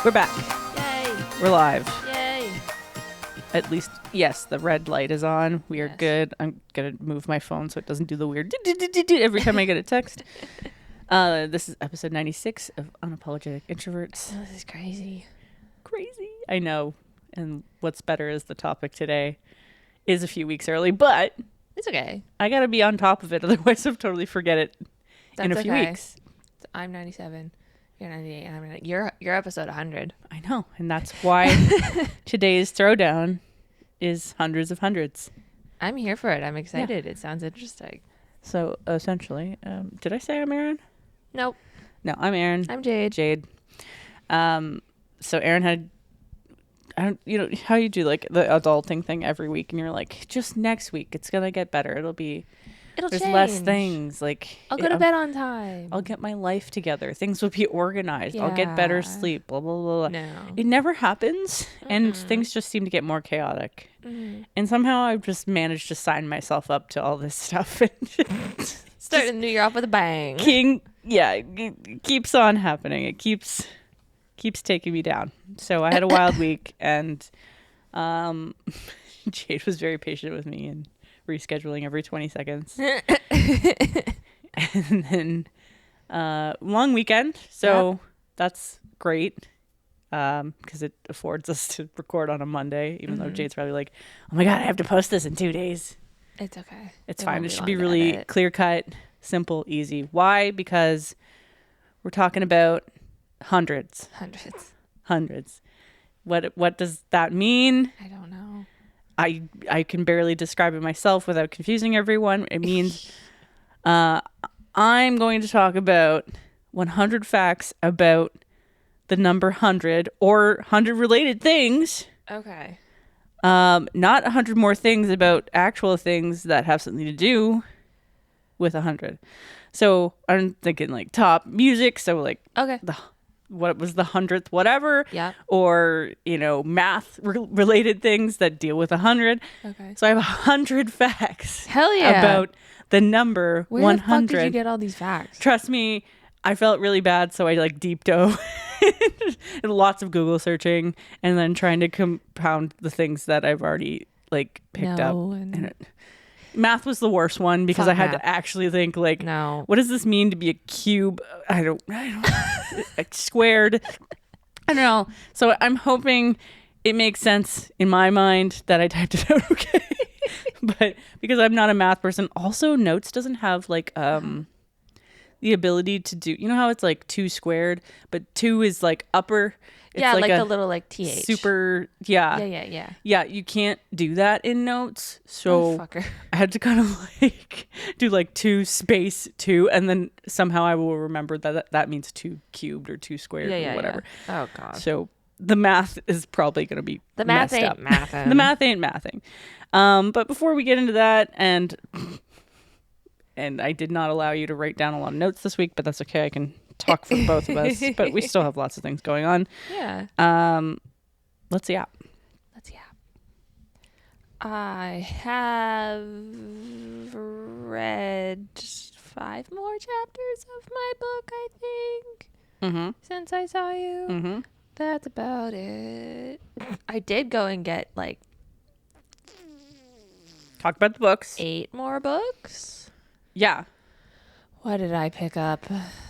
We're back. Yay. We're live. Yay. At least, yes, the red light is on. We are Yes. good. I'm going to move my phone so it doesn't do the weird every time I get a text. This is episode 96 of Unapologetic Introverts. Oh, this is crazy. Crazy. I know. And what's better is the topic today is a few weeks early, but It's okay. I got to be on top of it. Otherwise, I'll totally forget it in a few weeks. I'm 97. You're 98. And I'm 90. You're episode 100. I know. And that's why today's throwdown is hundreds of hundreds. I'm here for it. I'm excited. It sounds interesting. So essentially, did I say I'm Aaron? Nope. No, I'm Aaron. I'm Jade. So Aaron had, you know how you do like the adulting thing every week, and you're like, just next week it's gonna get better. It'll there's change. less things. Like I'll go to bed on time. I'll get my life together. Things will be organized. I'll get better sleep. Blah blah blah. No. It never happens, and things just seem to get more chaotic. And somehow I've just managed to sign myself up to all this stuff. Starting the new year off with a bang. It keeps on happening. It keeps taking me down. So I had a wild week, and Jade was very patient with me and rescheduling every 20 seconds. And then long weekend. So that's great because it affords us to record on a Monday, even though Jade's probably like, oh my God, I have to post this in 2 days. It's okay. It's fine. It should be really clear cut, simple, easy. Why? Because we're talking about hundreds. What does that mean? I don't know. I can barely describe it myself without confusing everyone. It means I'm going to talk about 100 facts about the number 100 or 100 related things. Okay. Not 100 more things about actual things that have something to do with 100. So I'm thinking like top music. So like Okay. What was the 100th whatever. Yeah. Or, math related things that deal with 100. Okay. So I have 100 facts. Hell yeah. About the number Where 100. the fuck did you get all these facts? Trust me, I felt really bad, so I like deep dove. And lots of Google searching and then trying to compound the things that I've already like picked up. And math was the worst one because Fuck I had math. to actually think like, No. what does this mean to be a cube? I don't squared. I don't know. So I'm hoping it makes sense in my mind that I typed it out okay. But because I'm not a math person, also Notes doesn't have like the ability to do, you know how it's like 2 squared, but 2 is like upper. It's Yeah, like the little like TH. Super, yeah. Yeah. Yeah, you can't do that in Notes. So fucker. I had to kind of like do like 2 space 2, and then somehow I will remember that means 2 cubed or 2 squared or whatever. Yeah. Oh god. So the math is probably going to be The math messed ain't up. mathing. The math ain't mathing. But before we get into that, and I did not allow you to write down a lot of notes this week, but that's okay. I can talk for both of us, but we still have lots of things going on. Yeah. Let's yap. I have read 5 more chapters of my book, I think, since I saw you. That's about it. I did go and get like Talk about the books. 8 more books. Yeah. What did I pick up?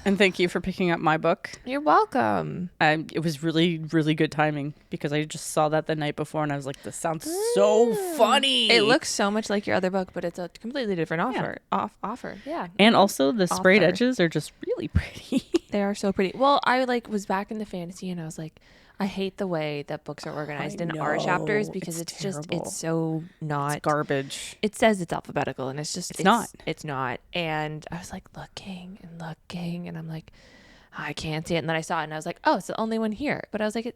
And thank you for picking up my book. You're welcome. It was really, really good timing because I just saw that the night before and I was like, this sounds so funny. It looks so much like your other book, but it's a completely different offer. Offer. Yeah. And also the sprayed Author. edges are just really pretty. They are so pretty. Well, I was back in the fantasy and I was like, I hate the way that books are organized in our chapters because it's so not. It's garbage. It says it's alphabetical and it's not. It's not. And I was like looking and I'm like, I can't see it. And then I saw it and I was like, oh, it's the only one here. But it said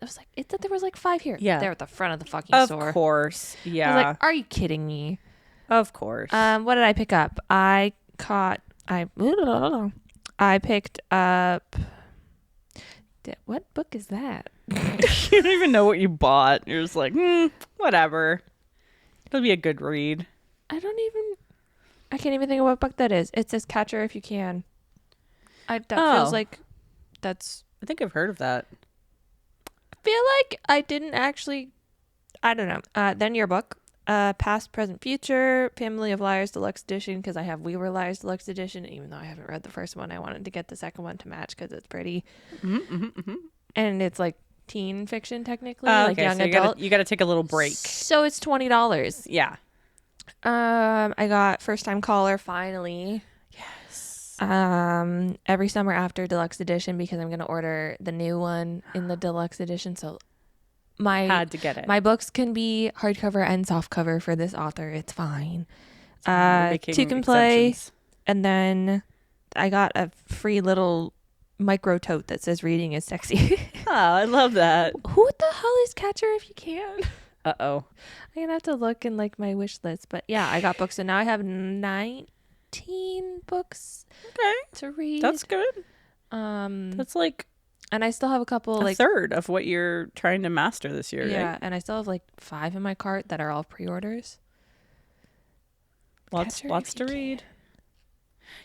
there was like 5 here. Yeah. They're at the front of the fucking store. Of course. Yeah. I was like, are you kidding me? Of course. What did I pick up? I picked up. What book is that? You don't even know what you bought. You're just like, whatever. It'll be a good read. I can't even think of what book that is. It says Catch Her If You Can. Feels like that's. I think I've heard of that. feel like I didn't actually. I don't know. Then your book, Past, Present, Future, Family of Liars Deluxe Edition, because I have We Were Liars Deluxe Edition. Even though I haven't read the first one, I wanted to get the second one to match because it's pretty. And it's like teen fiction technically, like young so adult. You gotta take a little break. So it's $20. Yeah. I got First Time Caller finally. Yes. Every Summer After Deluxe Edition because I'm gonna order the new one in the Deluxe Edition. So had to get it. My books can be hardcover and softcover for this author. It's fine. Two can play, and then I got a free little micro tote that says "Reading is sexy." Oh, I love that. Who the hell is Catcher if you can? Uh-oh. I'm gonna have to look in like my wish list, but yeah, I got books, so now I have 19 books to read. That's good. That's like, and I still have a couple, a like third of what you're trying to master this year, yeah, right? and I still have like 5 in my cart that are all pre-orders. Lots to read.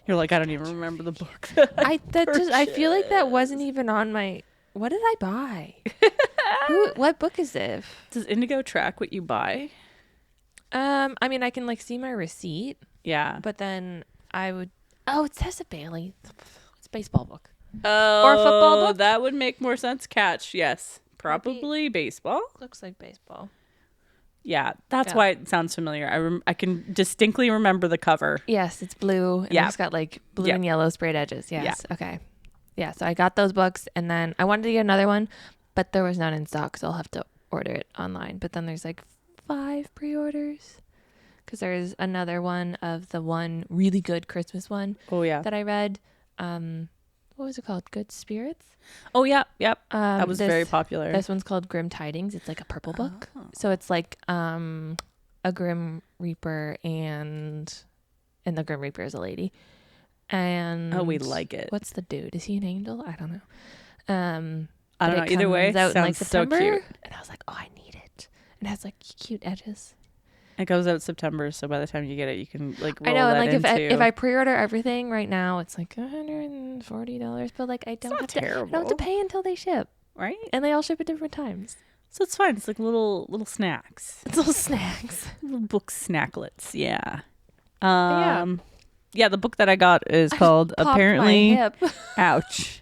You're like, I don't even remember the book. I feel like that wasn't even on my. What did I buy? What book is it? Does Indigo track what you buy? I mean, I can like see my receipt. Yeah. But then I would. Oh, it says a Bailey. It's a baseball book. Oh, or a football book. That would make more sense. Catch, yes, probably baseball. Looks like baseball. Yeah, that's why it sounds familiar. I can distinctly remember the cover. Yes, it's blue. And it's got like blue and yellow sprayed edges. Yes. Yeah. Okay. Yeah, so I got those books, and then I wanted to get another one, but there was none in stock, so I'll have to order it online. But then there's like 5 pre-orders, because there's another one of the one really good Christmas one. Oh yeah, that I read. What was it called? Good Spirits? Oh yeah, yep. That was very popular. This one's called Grim Tidings. It's like a purple book. So it's like a Grim Reaper, and the Grim Reaper is a lady. And we like it. What's the dude? Is he an angel? I don't know. I don't know. Either way, out sounds in like September, so cute. And I was like, oh, I need it. It has like cute edges. It goes out September, so by the time you get it, you can like roll I know, and that like into... if I pre-order everything right now, it's like $140, but like I don't have to pay until they ship, right? And they all ship at different times, so it's fine. It's like little snacks. It's little snacks, little book snacklets. Yeah. Yeah. The book that I got is called apparently. My hip. Ouch.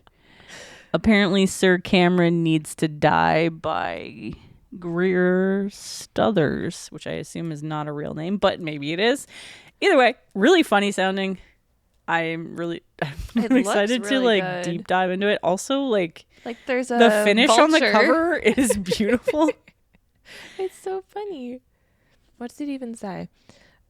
Apparently, Sir Cameron Needs to Die by Greer Stothers, which I assume is not a real name, but maybe it is. Either way, really funny sounding. I'm excited to like good. Deep dive into it. Also, like there's the finish on the cover is beautiful. It's so funny. What's it even say?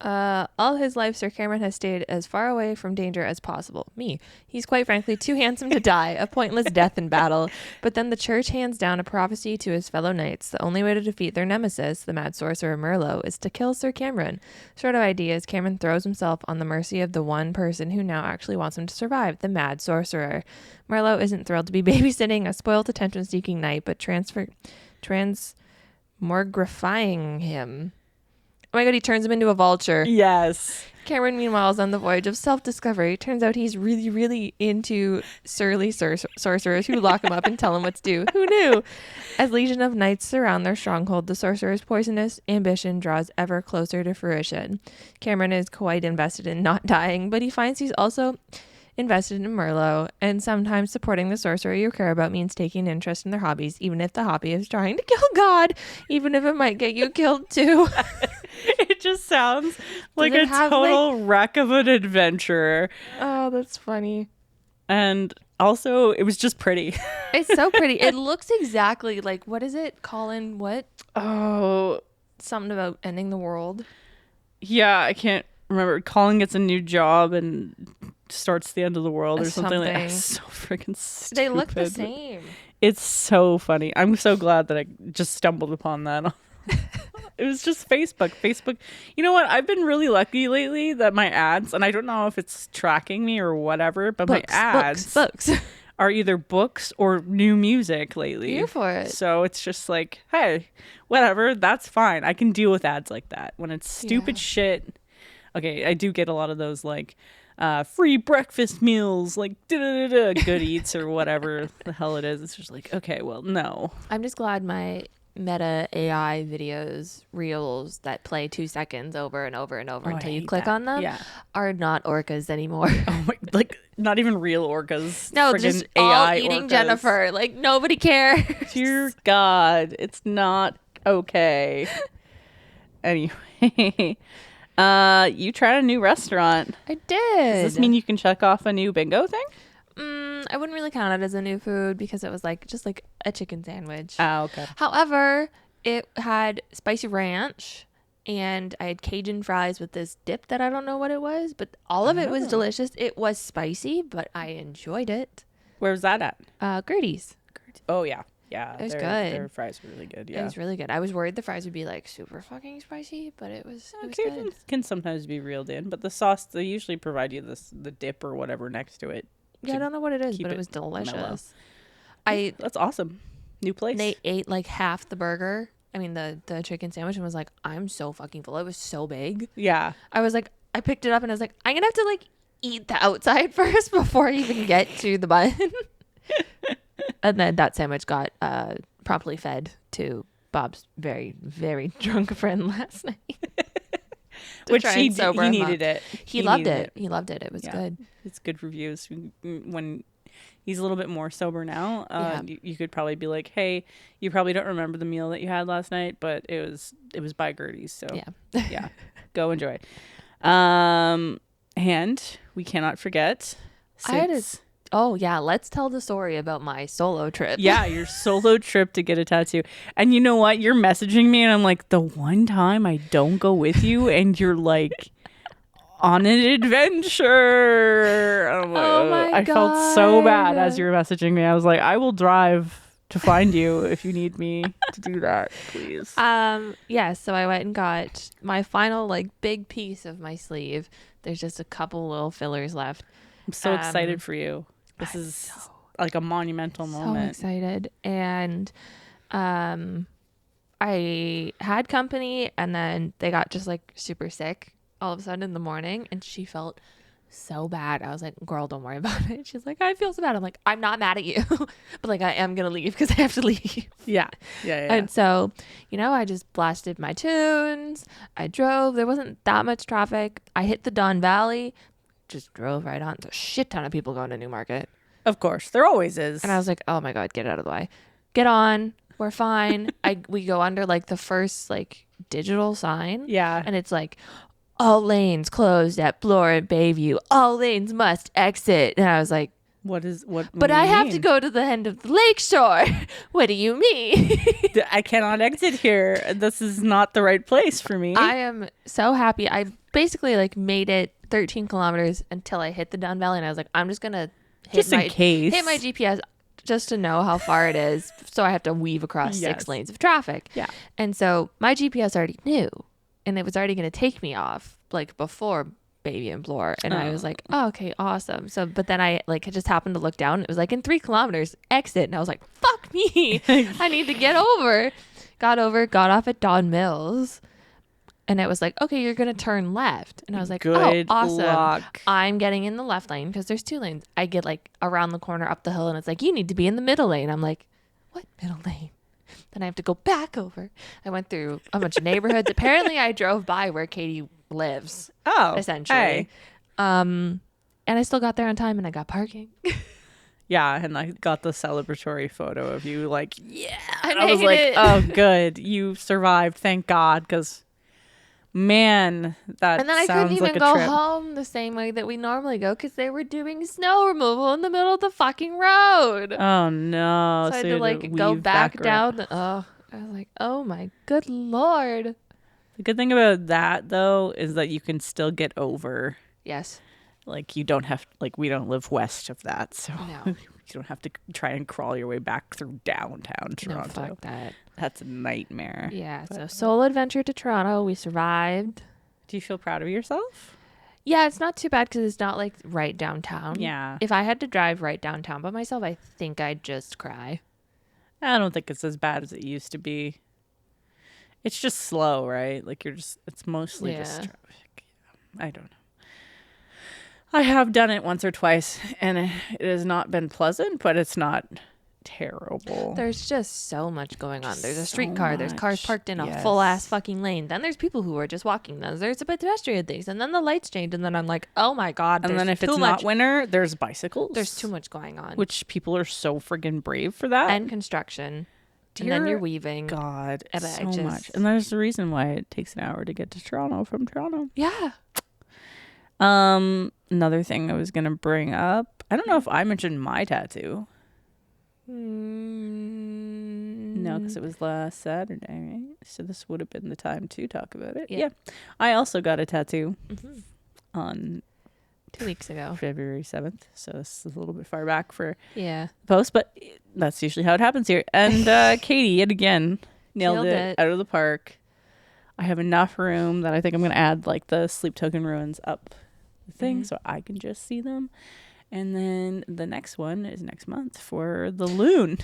All his life, Sir Cameron has stayed as far away from danger as possible. Me. He's quite frankly too handsome to die, a pointless death in battle. But then the church hands down a prophecy to his fellow knights. The only way to defeat their nemesis, the mad sorcerer Merlot, is to kill Sir Cameron. Sort of ideas, Cameron throws himself on the mercy of the one person who now actually wants him to survive, the mad sorcerer. Merlot isn't thrilled to be babysitting a spoiled attention-seeking knight, but transmogrifying him. Oh my god, he turns him into a vulture. Yes. Cameron, meanwhile, is on the voyage of self-discovery. Turns out he's really, really into surly sorcerers who lock him up and tell him what's due. Who knew? As legion of knights surround their stronghold, the sorcerer's poisonous ambition draws ever closer to fruition. Cameron is quite invested in not dying, but he finds he's also invested in Merlot, and sometimes supporting the sorcerer you care about means taking interest in their hobbies, even if the hobby is trying to kill God, even if it might get you killed too. It just sounds like a total wreck of an adventure. Oh, that's funny. And also, it was just pretty. It's so pretty. It looks exactly like, what is it? Colin, what? Oh. Something about ending the world. Yeah, I can't remember. Colin gets a new job and starts the end of the world or something like that. So freaking stupid. They look the same. It's so funny. I'm so glad that I just stumbled upon that. It was just Facebook. You know what? I've been really lucky lately that my ads, and I don't know if it's tracking me or whatever, but my ads are either books or new music lately. Here for it. So it's just like, hey, whatever, that's fine. I can deal with ads like that. When it's stupid shit. Okay, I do get a lot of those like free breakfast meals, like good eats or whatever the hell it is. It's just like, okay, well, no. I'm just glad my Meta AI videos, reels that play 2 seconds over and over and over until you click on them are not orcas anymore. Oh my, like not even real orcas. No, just AI all eating orcas. Jennifer. Like nobody cares. Dear God, it's not okay. Anyway, you tried a new restaurant. I did. Does this mean you can check off a new bingo thing? I wouldn't really count it as a new food because it was just like a chicken sandwich. Oh, okay. However, it had spicy ranch and I had Cajun fries with this dip that I don't know what it was, but all of it was delicious. It was spicy, but I enjoyed it. Where's that at? Gertie's. Oh, yeah. Yeah. It was good. Their fries were really good. Yeah. It was really good. I was worried the fries would be like super fucking spicy, but it was good. Can sometimes be reeled in, but the sauce, they usually provide you the dip or whatever next to it. Yeah, I don't know what it is, but it was delicious. That's awesome. New place. They ate like half the burger. I mean, the chicken sandwich, and was like, I'm so fucking full. It was so big. Yeah. I was like, I picked it up and I was like, I'm going to have to like eat the outside first before I even get to the bun. And then that sandwich got promptly fed to Bob's very, very drunk friend last night. Which he needed it. He loved it. He loved it. It was good. It's good reviews. When he's a little bit more sober now, you could probably be like, hey, you probably don't remember the meal that you had last night, but it was by Gertie's. So yeah, go enjoy. And we cannot forget. Let's tell the story about my solo trip. Yeah, your solo trip to get a tattoo. And you know what? You're messaging me and I'm like, the one time I don't go with you and you're like on an adventure. I'm like, oh my God. I felt so bad as you were messaging me. I was like, I will drive to find you if you need me to do that, please. So I went and got my final like big piece of my sleeve. There's just a couple little fillers left. I'm so excited for you. This is like a monumental moment. So excited. And I had company and then they got just like super sick all of a sudden in the morning and she felt so bad. I was like, girl, don't worry about it. She's like, I feel so bad. I'm like, I'm not mad at you. But like, I am going to leave because I have to leave. Yeah. And so, I just blasted my tunes. I drove. There wasn't that much traffic. I hit the Don Valley. Just drove right on. There's a shit ton of people going to Newmarket. Of course. There always is. And I was like, oh my God, get out of the way. Get on. We're fine. We go under like the first like digital sign. Yeah. And it's like, all lanes closed at Bloor and Bayview. All lanes must exit. And I was like, what? But I have to go to the end of the lakeshore. What do you mean? I cannot exit here. This is not the right place for me. I am so happy. I basically like made it 13 kilometers until I hit the Don Valley. And I was like, I'm just going to hit my GPS just to know how far it is. So I have to weave across 6 lanes of traffic. Yeah. And so my GPS already knew. And it was already going to take me off like before Baby and Bloor. And I was like, oh, okay, awesome. So, but then I like just happened to look down. It was like in 3 kilometers exit. And I was like, fuck me. I need to get over. Got off at Don Mills. And it was like, okay, you're going to turn left. And I was like, good awesome. Luck. I'm getting in the left lane because there's 2 lanes. I get like around the corner up the hill and it's like, you need to be in the middle lane. I'm like, what middle lane? Then I have to go back over. I went through a bunch of neighborhoods. Apparently, I drove by where Katie lives. Oh, essentially. Hey. And I still got there on time, and I got parking. Yeah, and I got the celebratory photo of you. Like, yeah, I was like, it. oh, good, you survived. Thank God, because man, that and then I couldn't even go home the same way that we normally go because they were doing snow removal in the middle of the fucking road. Oh no! So I had to like go back down. I was like, oh my good Lord. The good thing about that though is that you can still get over. Yes. Like you don't have we don't live west of that, so no. You don't have to try and crawl your way back through downtown Toronto. No, fuck that. That's a nightmare. Yeah, so solo adventure to Toronto. We survived. Do you feel proud of yourself? Yeah, it's not too bad because it's not like right downtown. Yeah. If I had to drive right downtown by myself, I think I'd just cry. I don't think it's as bad as it used to be. It's just slow, right? Like it's mostly just traffic. I don't know. I have done it once or twice, and it has not been pleasant, but it's not terrible. There's just so much going on. There's a So streetcar. There's cars much. parked in a Yes. full ass fucking lane. Then there's people who are just walking. Then there's a pedestrian things. And then the lights change. And then I'm like, oh my God. And then if it's not winter, there's bicycles. There's too much going on. Which people are so friggin' brave for that. And construction. And then you're weaving. God, And so much. And there's the reason why it takes an hour to get to Toronto from Toronto. Yeah. Another thing I was gonna bring up. I don't know if I mentioned my tattoo. No, because it was last Saturday, right? So this would have been the time to talk about it. Yeah. I also got a tattoo on 2 weeks ago. February 7th. So this is a little bit far back for Yeah. post, but that's usually how it happens here. And Katie, yet again, nailed it out of the park. I have enough room that I think I'm going to add like the Sleep Token ruins up the thing so I can just see them. And then the next one is next month for the loon.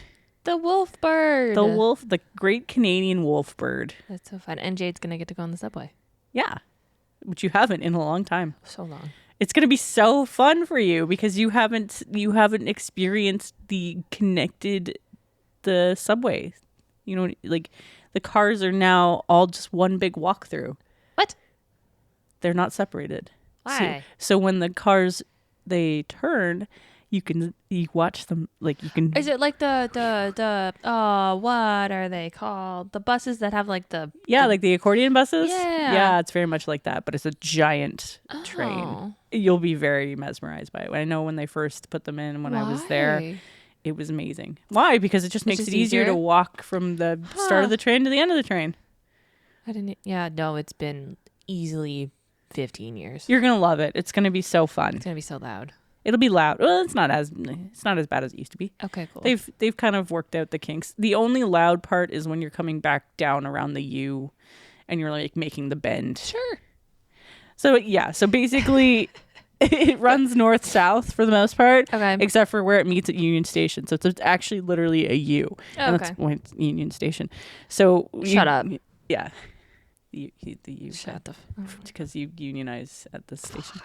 The wolf bird. The great Canadian wolf bird. That's so fun. And Jade's going to get to go on the subway. Yeah. Which you haven't in a long time. So long. It's going to be so fun for you because you haven't experienced the subway. You know, like the cars are now all just one big walkthrough. What? They're not separated. Why? So when the cars they turn, you watch them like you can. Is it like the what are they called? The buses that have like the like the accordion buses. Yeah, it's very much like that, but it's a giant train. You'll be very mesmerized by it. I know when they first put them in when I was there, it was amazing. Why? Because it just makes it easier to walk from the start of the train to the end of the train. I didn't. Yeah, no, it's been easily 15 years. You're gonna love it. It's gonna be so fun. It's gonna be so loud. It'll be loud. Well, it's not as bad as it used to be. Okay, cool. They've kind of worked out the kinks. The only loud part is when you're coming back down around the U, and you're like making the bend. Sure. So yeah. So basically, it runs north south for the most part. Okay. Except for where it meets at Union Station. So it's actually literally a U. And that's why it's Union Station. So shut up. Yeah. The U. Shut the because you unionize at the station.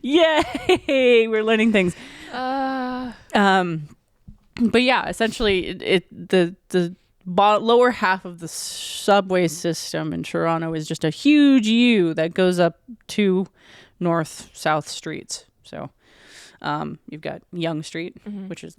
Yay! We're learning things. But yeah, essentially, the lower half of the subway system in Toronto is just a huge U that goes up two north-south streets. So you've got Yonge Street, which is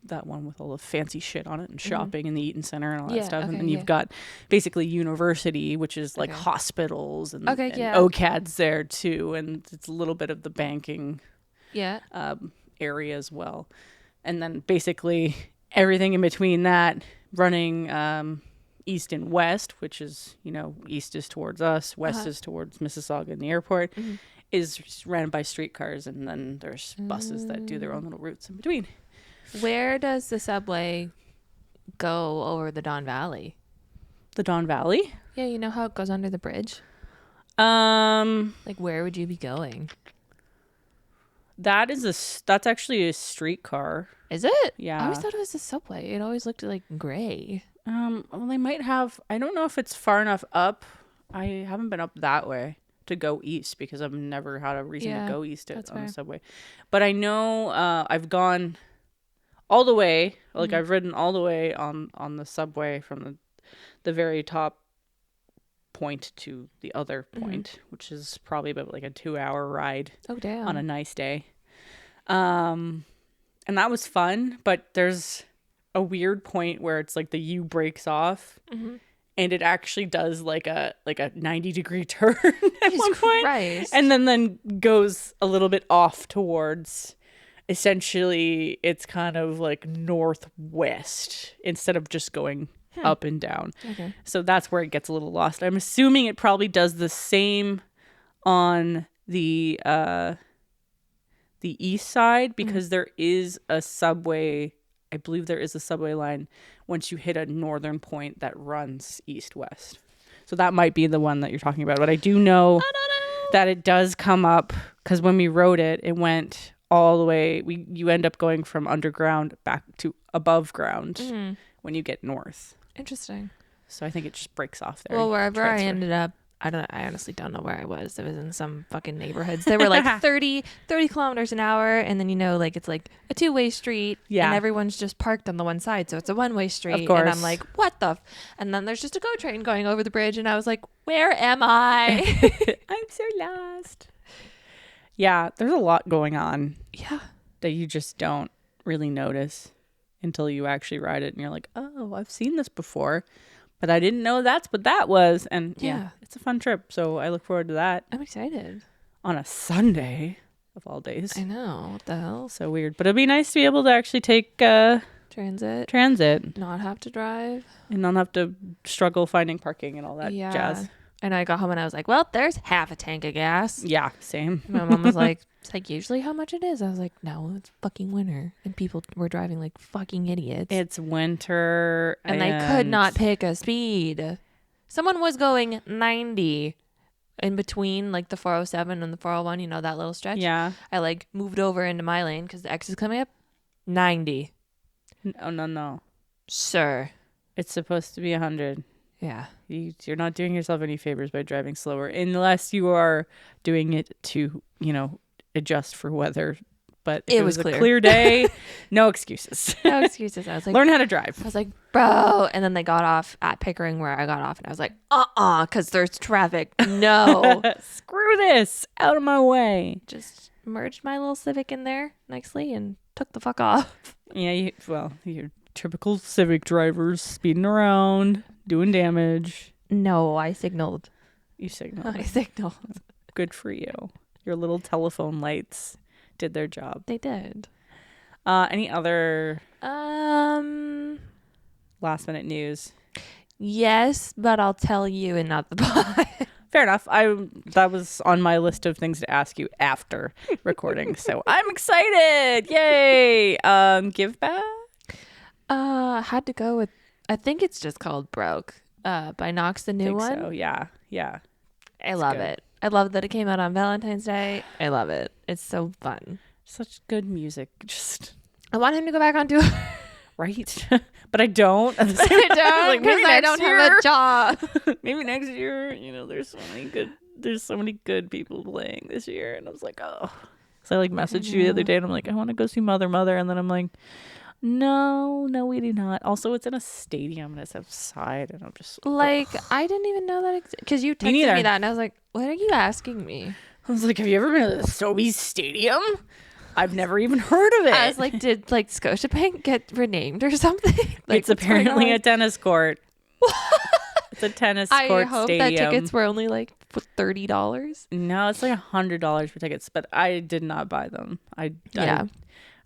that one with all the fancy shit on it and shopping and the Eaton Center and all that stuff. And then you've got basically University, which is like hospitals and OCAD's there too. And it's a little bit of the banking area as well. And then basically everything in between that running east and west, which is, east is towards us, west is towards Mississauga and the airport, is ran by streetcars. And then there's buses that do their own little routes in between. Where does the subway go over the Don Valley? The Don Valley? Yeah, you know how it goes under the bridge? Like where would you be going? That's actually a streetcar. Is it? Yeah. I always thought it was a subway. It always looked like gray. Well, they might have. I don't know if it's far enough up. I haven't been up that way to go east because I've never had a reason to go east on the subway. But I know I've gone all the way, like I've ridden all the way on the subway from the very top point to the other point, which is probably about like a 2-hour ride on a nice day. And that was fun, but there's a weird point where it's like the U breaks off and it actually does like a 90-degree turn at one point. Christ. And then goes a little bit off towards, essentially it's kind of like northwest instead of just going up and down. Okay. So that's where it gets a little lost. I'm assuming it probably does the same on the east side because there is a subway. I believe there is a subway line once you hit a northern point that runs east-west. So that might be the one that you're talking about. But I do know that it does come up because when we rode it, it went all the way. You end up going from underground back to above ground when you get north. Interesting. So I think it just breaks off there. Well, wherever I ended up I honestly don't know where I was. I was in some fucking neighborhoods. They were like 30 kilometers an hour. And then, like it's like a 2-way street. Yeah. And everyone's just parked on the one side. So it's a 1-way street. Of course. And I'm like, what the? And then there's just a GO train going over the bridge. And I was like, where am I? I'm so lost. Yeah. There's a lot going on. Yeah. That you just don't really notice until you actually ride it. And you're like, oh, I've seen this before. But I didn't know that's what that was. And yeah, it's a fun trip. So I look forward to that. I'm excited. On a Sunday of all days. I know. What the hell? So weird. But it'd be nice to be able to actually take transit. Not have to drive. And not have to struggle finding parking and all that jazz. And I got home and I was like, well, there's half a tank of gas. Yeah, same. My mom was like, it's like usually how much it is. I was like, no, it's fucking winter. And people were driving like fucking idiots. It's winter. And they could not pick a speed. Someone was going 90 in between like the 407 and the 401, that little stretch. Yeah. I like moved over into my lane because the X is coming up. 90. No. Sir. It's supposed to be 100. Yeah. You're not doing yourself any favors by driving slower unless you are doing it to, adjust for weather. But if it was a clear day, no excuses. No excuses. I was like, learn how to drive. I was like, bro. And then they got off at Pickering where I got off. And I was like, because there's traffic. No. Screw this. Out of my way. Just merged my little Civic in there nicely and took the fuck off. Yeah. You're typical Civic drivers speeding around. Doing damage. No, I signaled. You signaled. I signaled. Good for you. Your little telephone lights did their job. They did. Any other last minute news? Yes, but I'll tell you and not the pod. Fair enough. That was on my list of things to ask you after recording. So I'm excited. Yay. Give back? Had to go with, I think it's just called Broke by Knox, the new one. So yeah. I love it. I love that it came out on Valentine's Day. I love it. It's so fun. Such good music. Just I want him to go back on tour. Right. But I don't. I don't because I don't have a job. Maybe next year. There's so many good people playing this year. And I was like, oh. So I messaged you the other day and I'm like, I want to go see Mother. And then I'm like, no, we do not. Also, it's in a stadium and it's outside, and I'm just I didn't even know that because you texted me that, and I was like, "What are you asking me?" I was like, "Have you ever been to the Sobeys Stadium?" I've never even heard of it. I was like, "Did Scotiabank get renamed or something?" It's apparently a tennis court. It's a tennis court. I hope stadium. that tickets were only $30. No, it's like $100 for tickets, but I did not buy them. I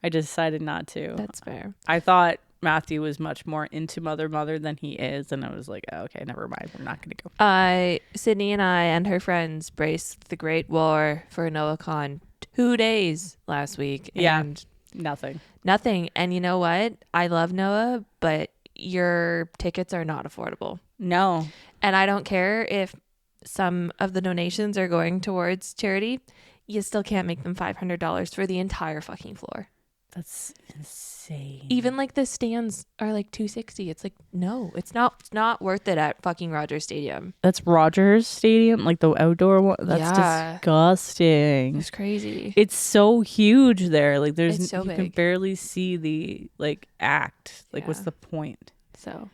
decided not to. That's fair. I thought Matthew was much more into Mother than he is, and I was like, oh, okay, never mind. We're not going to go. Sydney and I and her friends braced the Great War for NoahCon 2 days last week. And nothing. And you know what? I love Noah, but your tickets are not affordable. No. And I don't care if some of the donations are going towards charity. You still can't make them $500 for the entire fucking floor. That's insane. Even the stands are $260. It's no, it's not worth it at fucking Rogers Stadium. That's Rogers Stadium, the outdoor one. That's disgusting. It's crazy. It's so huge there. There's it's so you big. can barely see the act. What's the point? So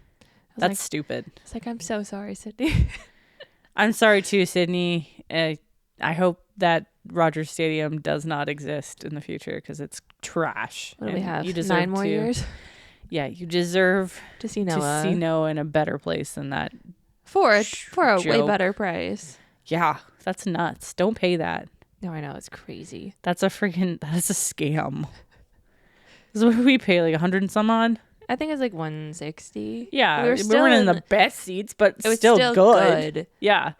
that's stupid. It's I'm so sorry, Sydney. I'm sorry too, Sydney. I hope that Rogers Stadium does not exist in the future because it's trash. What do we have? You deserve 9 more years? Yeah, you deserve to see Noah. In a better place than that. For a way better price. Yeah, that's nuts. Don't pay that. No, I know. It's crazy. That's a scam. This is what we pay, 100 and some odd? I think it's 160. Yeah, we weren't in the best seats, but it was still good. Yeah.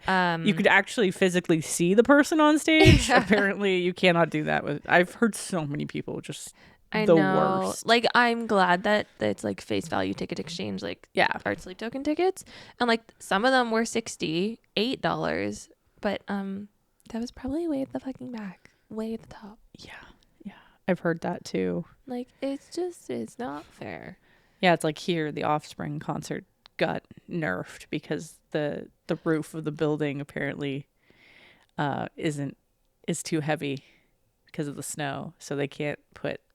You could actually physically see the person on stage. Yeah. Apparently, you cannot do that with. I've heard so many people just the worst. I'm glad that it's face value ticket exchange, Art Sleep Token tickets, and some of them were $68, but that was probably way at the fucking back, way at the top. Yeah, I've heard that too. It's not fair. Yeah, it's here, the Offspring concert got nerfed because the roof of the building apparently is too heavy because of the snow, so they can't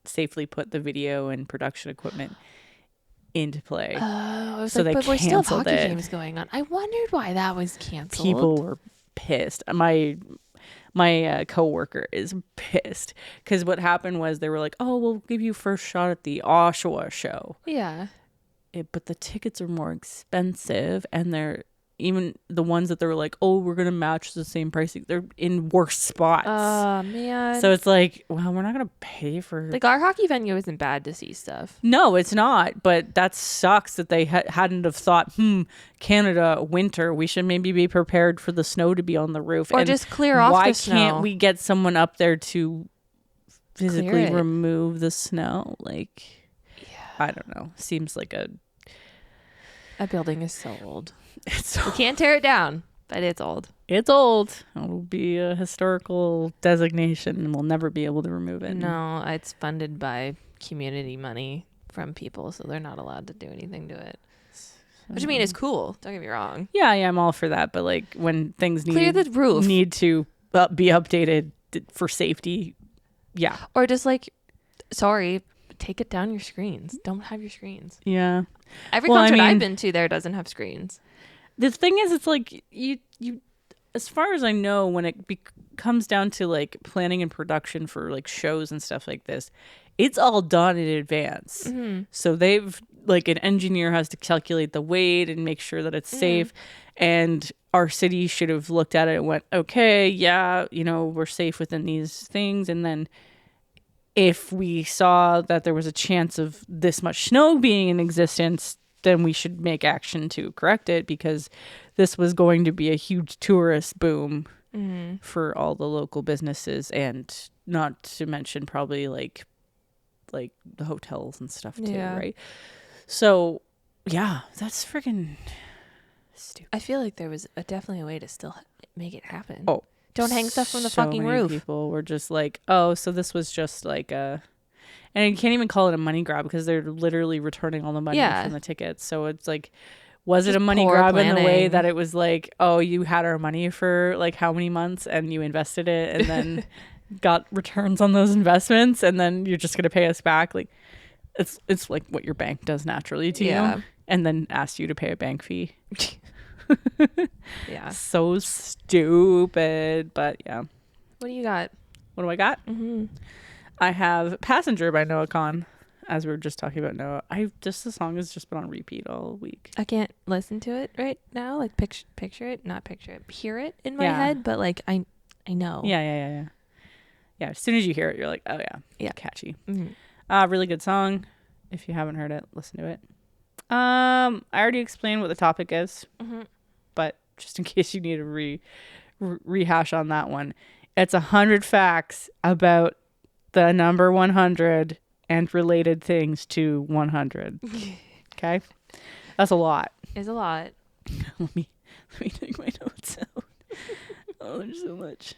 safely put the video and production equipment into play. Oh, I was So like, they but we still have hockey canceled it. games going on. I wondered why that was canceled. People were pissed. My coworker is pissed because what happened was they were like, "Oh, we'll give you first shot at the Oshawa show." Yeah. But the tickets are more expensive, and they're even the ones that they were like, "Oh, we're gonna match the same pricing." They're in worse spots. Oh, man. So it's like, well, we're not gonna pay for. Like, our hockey venue isn't bad to see stuff. No, it's not. But that sucks that they hadn't have thought, Canada winter, we should maybe be prepared for the snow to be on the roof, Or and just clear off the snow. Why can't we get someone up there to physically Clear it. remove the snow? Like, Yeah. I don't know. Seems like That building is so old. it's We can't tear it down, but it's old. It's old. It'll be a historical designation, and we'll never be able to remove it. No, it's funded by community money from people, so they're not allowed to do anything to it. Which I mean is cool. Don't get me wrong. Yeah, I'm all for that. But like when things Clear the roof. need to be updated for safety, yeah, Or just like, sorry, take it down your screens. Don't have your screens. yeah. Every Well, I concert mean- I've been to there doesn't have screens. The thing is, it's like you. As far as I know, when it comes down to like planning and production for like shows and stuff like this, it's all done in advance. Mm-hmm. So they've like an engineer has to calculate the weight and make sure that it's safe. And our city should have looked at it and went, okay, yeah, we're safe within these things. And then if we saw that there was a chance of this much snow being in existence, then we should make action to correct it, because this was going to be a huge tourist boom for all the local businesses, and not to mention probably like the hotels and stuff too, Yeah. right? So yeah, that's freaking stupid. I feel like there was definitely a way to still make it happen. Oh, Don't hang stuff from the so fucking many roof. People were just like, oh, so this was just like and you can't even call it a money grab because they're literally returning all the money Yeah. from the tickets. So it's like, was it Just a money poor grab in the way planning. that it was like, oh, you had our money for like how many months and you invested it and then got returns on those investments and then you're just gonna pay us back? Like, it's like what your bank does naturally to Yeah. you, and then ask you to pay a bank fee. Yeah. So stupid, but yeah. What do you got? What do I got? Mm-hmm. I have Passenger by Noah Kahn. As we were just talking about Noah, the song has just been on repeat all week. I can't listen to it right now. Like picture it, not picture it, hear it in my Yeah. head, but like I know. Yeah. Yeah, as soon as you hear it, you're like, oh yeah, catchy. Really good song. If you haven't heard it, listen to it. I already explained what the topic is, but just in case you need to rehash on that one, it's 100 facts about the number 100 and related things to 100. Okay, that's a lot. Is a lot. Let me take my notes out. Oh, there's so much.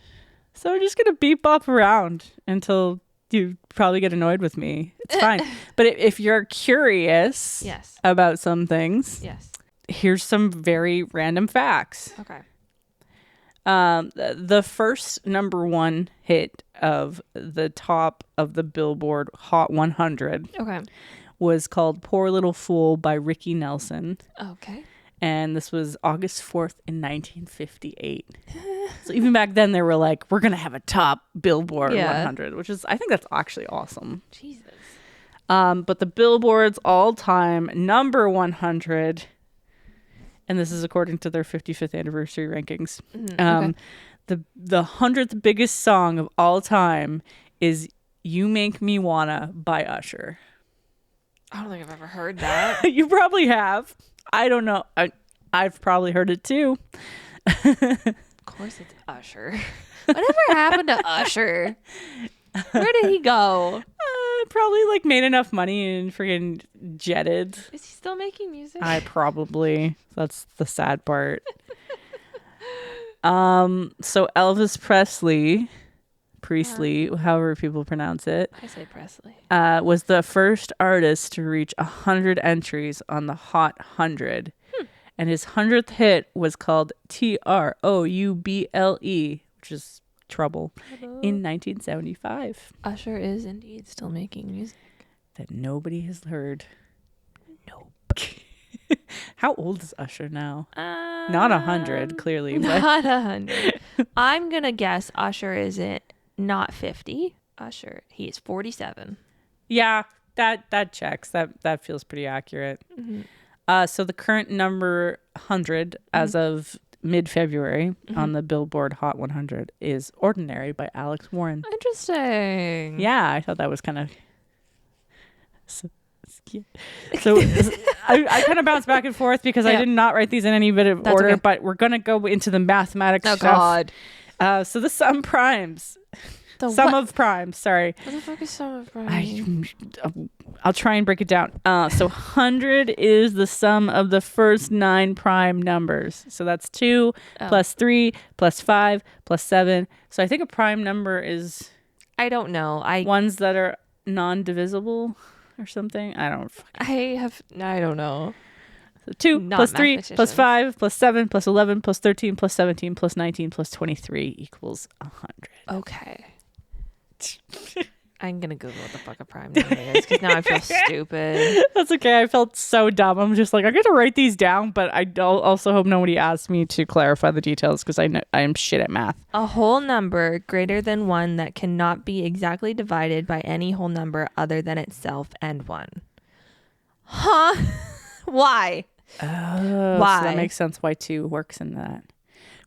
So I'm just gonna beep bop around until you probably get annoyed with me. It's fine. But if you're curious Yes. about some things, Yes. here's some very random facts. Okay. The first number one hit of the top of the Billboard Hot 100 Okay. was called Poor Little Fool by Ricky Nelson. Okay. And this was August 4th in 1958. So even back then they were like, we're going to have a top Billboard 100, which is, I think that's actually awesome. Jesus. But the Billboard's all-time number 100, and this is according to their 55th anniversary rankings. Okay. The 100th biggest song of all time is You Make Me Wanna by Usher. I don't think I've ever heard that. You probably have. I don't know. I've probably heard it too. Of course it's Usher. Whatever happened to Usher? Where did he go? Probably like made enough money and friggin' jetted. Is he still making music? Probably. That's the sad part. So Elvis Presley, however people pronounce it, I say Presley. was the first artist to reach 100 entries on the Hot 100. And his 100th hit was called Trouble, which is trouble, in 1975. Usher is indeed still making music. That nobody has heard. Nope. How old is Usher now? Not 100, clearly. Not 100. I'm going to guess Usher isn't not 50. Usher, he is 47. Yeah, that checks. That feels pretty accurate. Mm-hmm. So the current number 100 as of mid-February on the Billboard Hot 100 is Ordinary by Alex Warren. Interesting. Yeah, I thought that was kind of... So I kind of bounce back and forth because I did not write these in any bit of order, okay. but we're going to go into the mathematics stuff. God. So the sum primes. Sum of primes, sorry. What the fuck is sum of primes? I'll try and break it down. So 100 is the sum of the first 9 prime numbers. So that's 2 plus 3 plus 5 plus 7. So I think a prime number is... I don't know. Ones that are non-divisible or something. I don't know. So 2 plus 3 plus 5 plus 7 plus 11 plus 13 plus 17 plus 19 plus 23 equals 100. Okay. I'm going to Google what the fuck a prime number is because now I feel stupid. That's okay. I felt so dumb. I'm just like, I got to write these down, but I also hope nobody asks me to clarify the details because I am shit at math. A whole number greater than 1 that cannot be exactly divided by any whole number other than itself and 1. Huh? Why? Oh, why? So that makes sense why 2 works in that.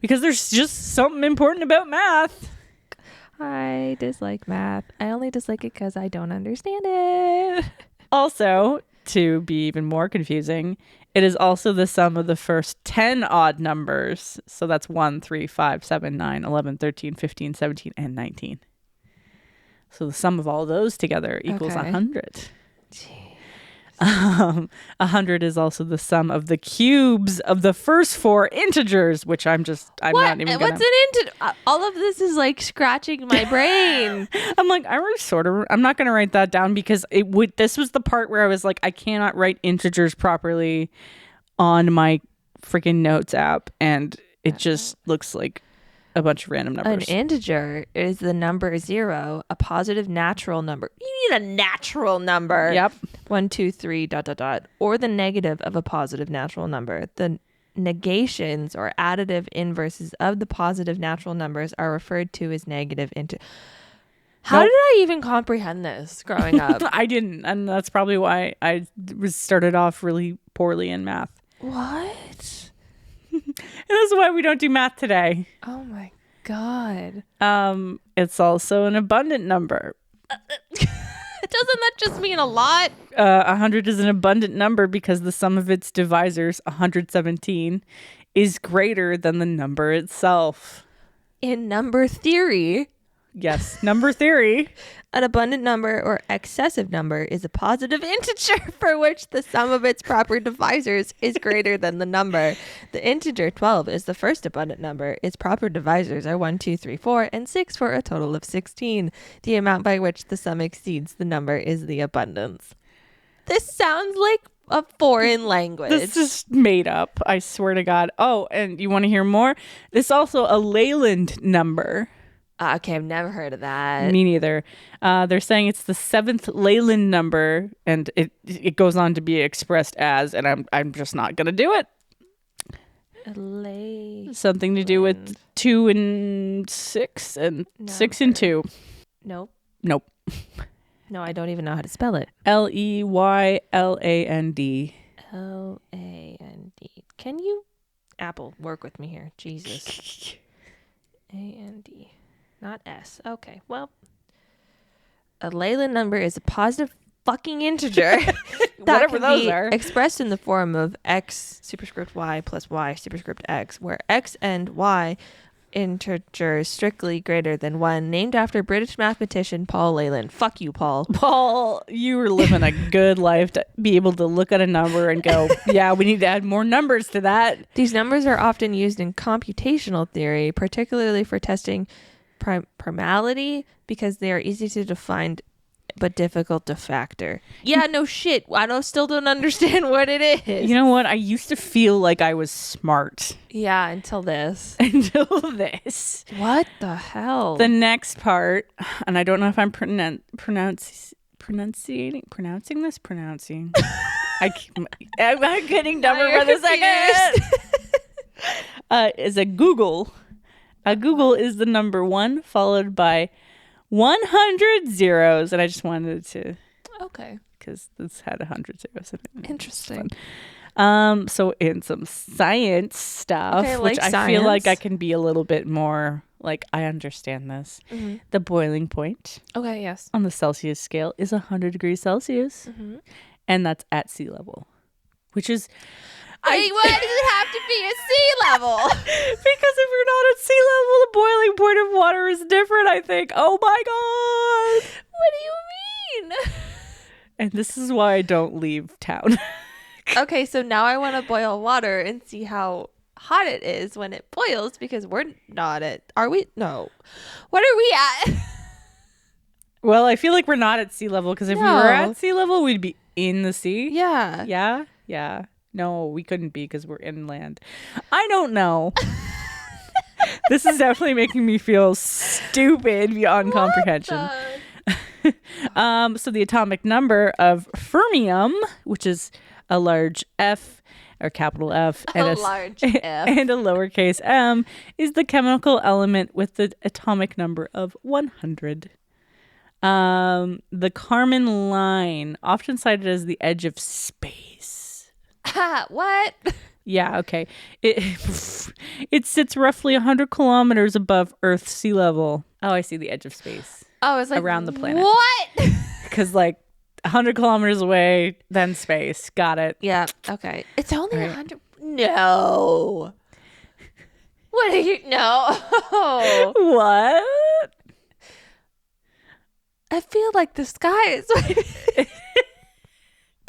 Because there's just something important about math. I dislike math. I only dislike it because I don't understand it. Also, to be even more confusing, it is also the sum of the first 10 odd numbers. So that's 1, 3, 5, 7, 9, 11, 13, 15, 17, and 19. So the sum of all those together equals 100. 100 is also the sum of the cubes of the first 4 integers, which I'm not even gonna... What's an integer? All of this is like scratching my brain. I'm like, I'm not going to write that down because this was the part where I was like, I cannot write integers properly on my freaking notes app. And it just looks like a bunch of random numbers. An integer is the number 0, a positive natural number. You need a natural number. Yep. 1, 2, 3, ... or the negative of a positive natural number. The negations or additive inverses of the positive natural numbers are referred to as negative integers. How did I even comprehend this growing up? I didn't. And that's probably why I started off really poorly in math. What? And this is why we don't do math today. Oh my God. It's also an abundant number. Doesn't that just mean a lot? 100 is an abundant number because the sum of its divisors, 117, is greater than the number itself. In number theory. Yes, number theory. An abundant number or excessive number is a positive integer for which the sum of its proper divisors is greater than the number. The integer 12 is the first abundant number. Its proper divisors are 1, 2, 3, 4, and 6 for a total of 16. The amount by which the sum exceeds the number is the abundance. This sounds like a foreign language. This is made up, I swear to God. Oh, and you want to hear more? This is also a Leyland number. Okay, I've never heard of that. Me neither. They're saying it's the 7th Leyland number, and it goes on to be expressed as, and I'm just not gonna do it. Something to do with 2 and 6 and 6 and 2. Nope. No, I don't even know how to spell it. Leyland. Land. Can you, Apple, work with me here? Jesus. And. Not S. Okay, well, a Leyland number is a positive fucking integer that can be expressed in the form of x superscript y plus y superscript x, where x and y integers strictly greater than 1, named after British mathematician Paul Leyland. Fuck you, Paul. Paul, you were living a good life to be able to look at a number and go, yeah, we need to add more numbers to that. These numbers are often used in computational theory, particularly for testing primality, because they are easy to define but difficult to factor. Yeah, no shit. Still don't understand what it is. You know what? I used to feel like I was smart Yeah, until this. until this. What the hell? The next part, and I don't know if I'm pronouncing this. I'm getting dumber by the second. Is a Google. A Google is the number 1 followed by 100 zeros, and I just wanted to, Okay. because this had 100 zeros in it. Interesting. So in some science stuff, Okay, which like I feel like I science. can be a little bit more like I understand this. Mm-hmm. The boiling point Okay, yes. on the Celsius scale is 100 degrees Celsius, Mm-hmm. and that's at sea level, which is Wait, why does it have to be at sea level? because if you're not at sea level, the boiling point of water is different. I think. Oh my god! What do you mean? And this is why I don't leave town. Okay, so now I want to boil water and see how hot it is when it boils because we're not at. Are we? No. What are we at? Well, I feel like we're not at sea level because if we were No. at sea level, we'd be in the sea. Yeah. Yeah. Yeah. No, we couldn't be because we're inland. I don't know. This is definitely making me feel stupid beyond comprehension. So the atomic number of fermium, which is a large F or capital F and A large F. and a lowercase m, is the chemical element with the atomic number of 100. The Kármán line, often cited as the edge of space. What? Yeah, okay. It sits roughly 100 kilometers above Earth's sea level. Oh, I see the edge of space. Oh, it's like Around the planet. What? Because, like, 100 kilometers away, then space. Got it. Yeah. Okay. It's only Right. 100. No. What are you? No. What? I feel like the sky is.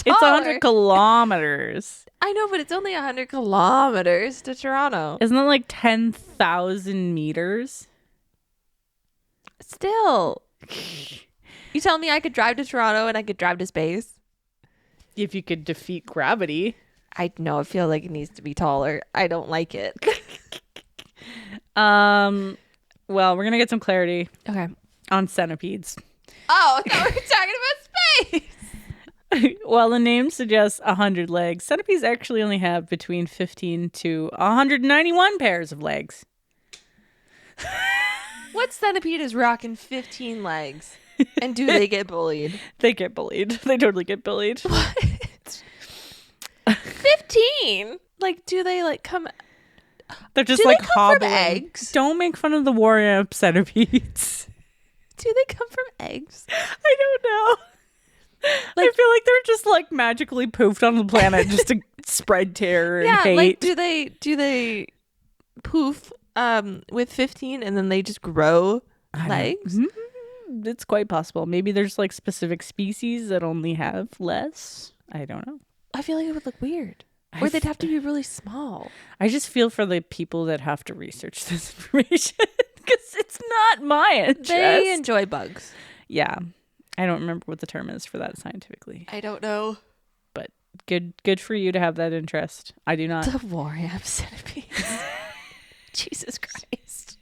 It's Taller. 100 kilometers. I know, but it's only 100 kilometers to Toronto. Isn't that like 10,000 meters? Still. You tell me I could drive to Toronto and I could drive to space? If you could defeat gravity. I know. I feel like it needs to be taller. I don't like it. Well, we're going to get some clarity Okay. on centipedes. Oh, I thought we were talking about space. While the name suggests 100 legs, centipedes actually only have between 15 to 191 pairs of legs. What centipede is rocking 15 legs? And do they get bullied? They get bullied. They totally get bullied. What? 15? Like, do they like come? They're just Do like they come from hobbling. eggs? Don't make fun of the warrior centipedes. Do they come from eggs? I don't know. I feel like they're just like magically poofed on the planet just to spread terror and hate. like do they poof with 15 and then they just grow legs? It's quite possible. Maybe there's like specific species that only have less. I don't know. I feel like it would look weird. Or they'd have to be really small. I just feel for the people that have to research this information because it's not my interest. They enjoy bugs. Yeah. I don't remember what the term is for that scientifically, I don't know. but good for you to have that interest. I do not. The warrior centipedes. Jesus Christ.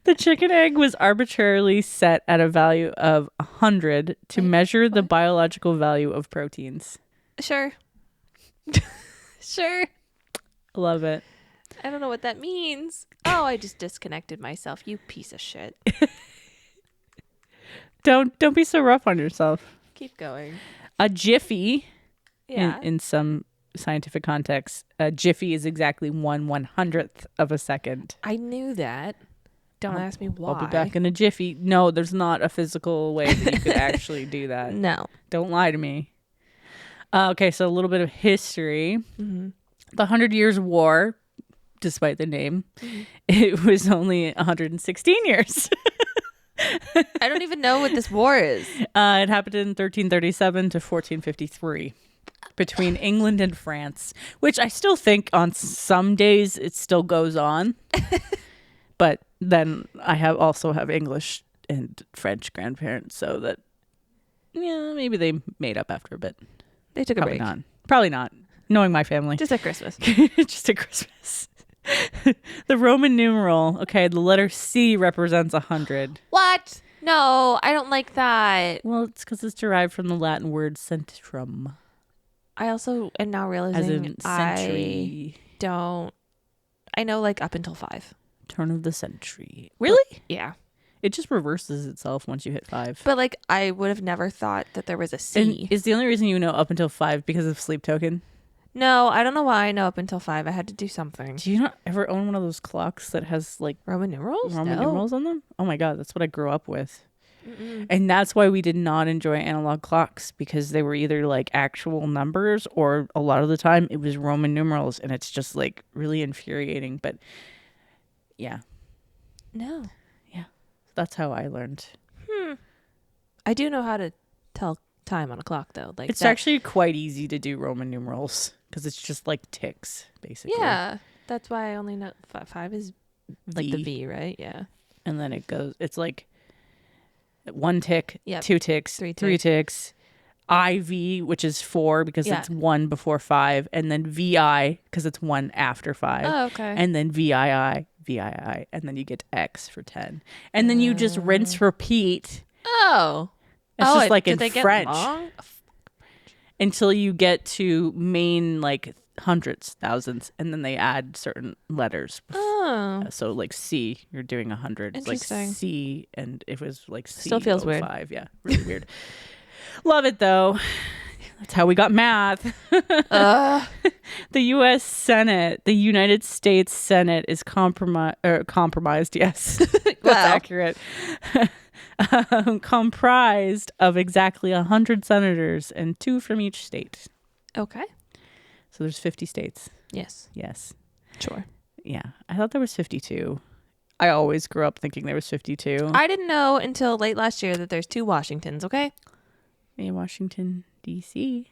The chicken egg was arbitrarily set at a value of 100 to measure the biological value of proteins. Sure. Sure. Love it. I don't know what that means. Oh, I just disconnected myself. You piece of shit. Don't be so rough on yourself. Keep going. A jiffy, Yeah. in some scientific context, a jiffy is exactly 1/100th of a second. I knew that. Don't ask me why. I'll be back in a jiffy. No, there's not a physical way that you could actually do that. No. Don't lie to me. Okay, so a little bit of history. Mm-hmm. The 100 Years' War, despite the name, it was only 116 years. I don't even know what this war is. It happened in 1337 to 1453 between England and France, which I still think on some days it still goes on. But then I also have English and French grandparents, so that yeah, maybe they made up after a bit. They took a Probably break. not. Probably not. Knowing my family. Just at Christmas. Just at Christmas. The Roman numeral. Okay, the letter C represents 100. What? No, I don't like that. Well, it's because it's derived from the Latin word centrum, I also am now as realizing in century. I know like up until 5. Turn of the century. Really? Yeah. It just reverses itself once you hit 5. But like I would have never thought that there was a C. And is the only reason you know up until 5 because of sleep token? No, I don't know why I know up until 5. I had to do something. Do you not ever own one of those clocks that has like Roman numerals? Roman No. numerals on them? Oh my God, that's what I grew up with. Mm-mm. And that's why we did not enjoy analog clocks, because they were either like actual numbers or a lot of the time it was Roman numerals, and it's just like really infuriating. But yeah, No. that's how I learned. I do know how to tell time on a clock though. Like It's actually quite easy to do Roman numerals because it's just like ticks, basically. Yeah. That's why I only know 5 is like the V. V, right? Yeah. And then it goes, it's like 1 tick, Yep. 2 ticks, 3 3 ticks, IV, which is 4 because Yeah. it's 1 before 5, and then VI because it's 1 after 5. Oh, okay. And then VII, and then you get X for 10. And then you just rinse, repeat. Oh. It's just like did in they get French long? until you get to main like hundreds, thousands, and then they add certain letters. Oh. So like C, you're doing 100. Like Interesting. C, and it was like C. Still feels weird. 05. Yeah, really weird. Love it though. That's how we got math. The U.S. Senate, the United States Senate is compromised. Yes, that's Wow. accurate. Comprised of exactly 100 senators and 2 from each state. Okay. So there's 50 states. Yes. Yes. Sure. Yeah. I thought there was 52. I always grew up thinking there was 52. I didn't know until late last year that there's 2 Washingtons, okay? In Washington, D.C.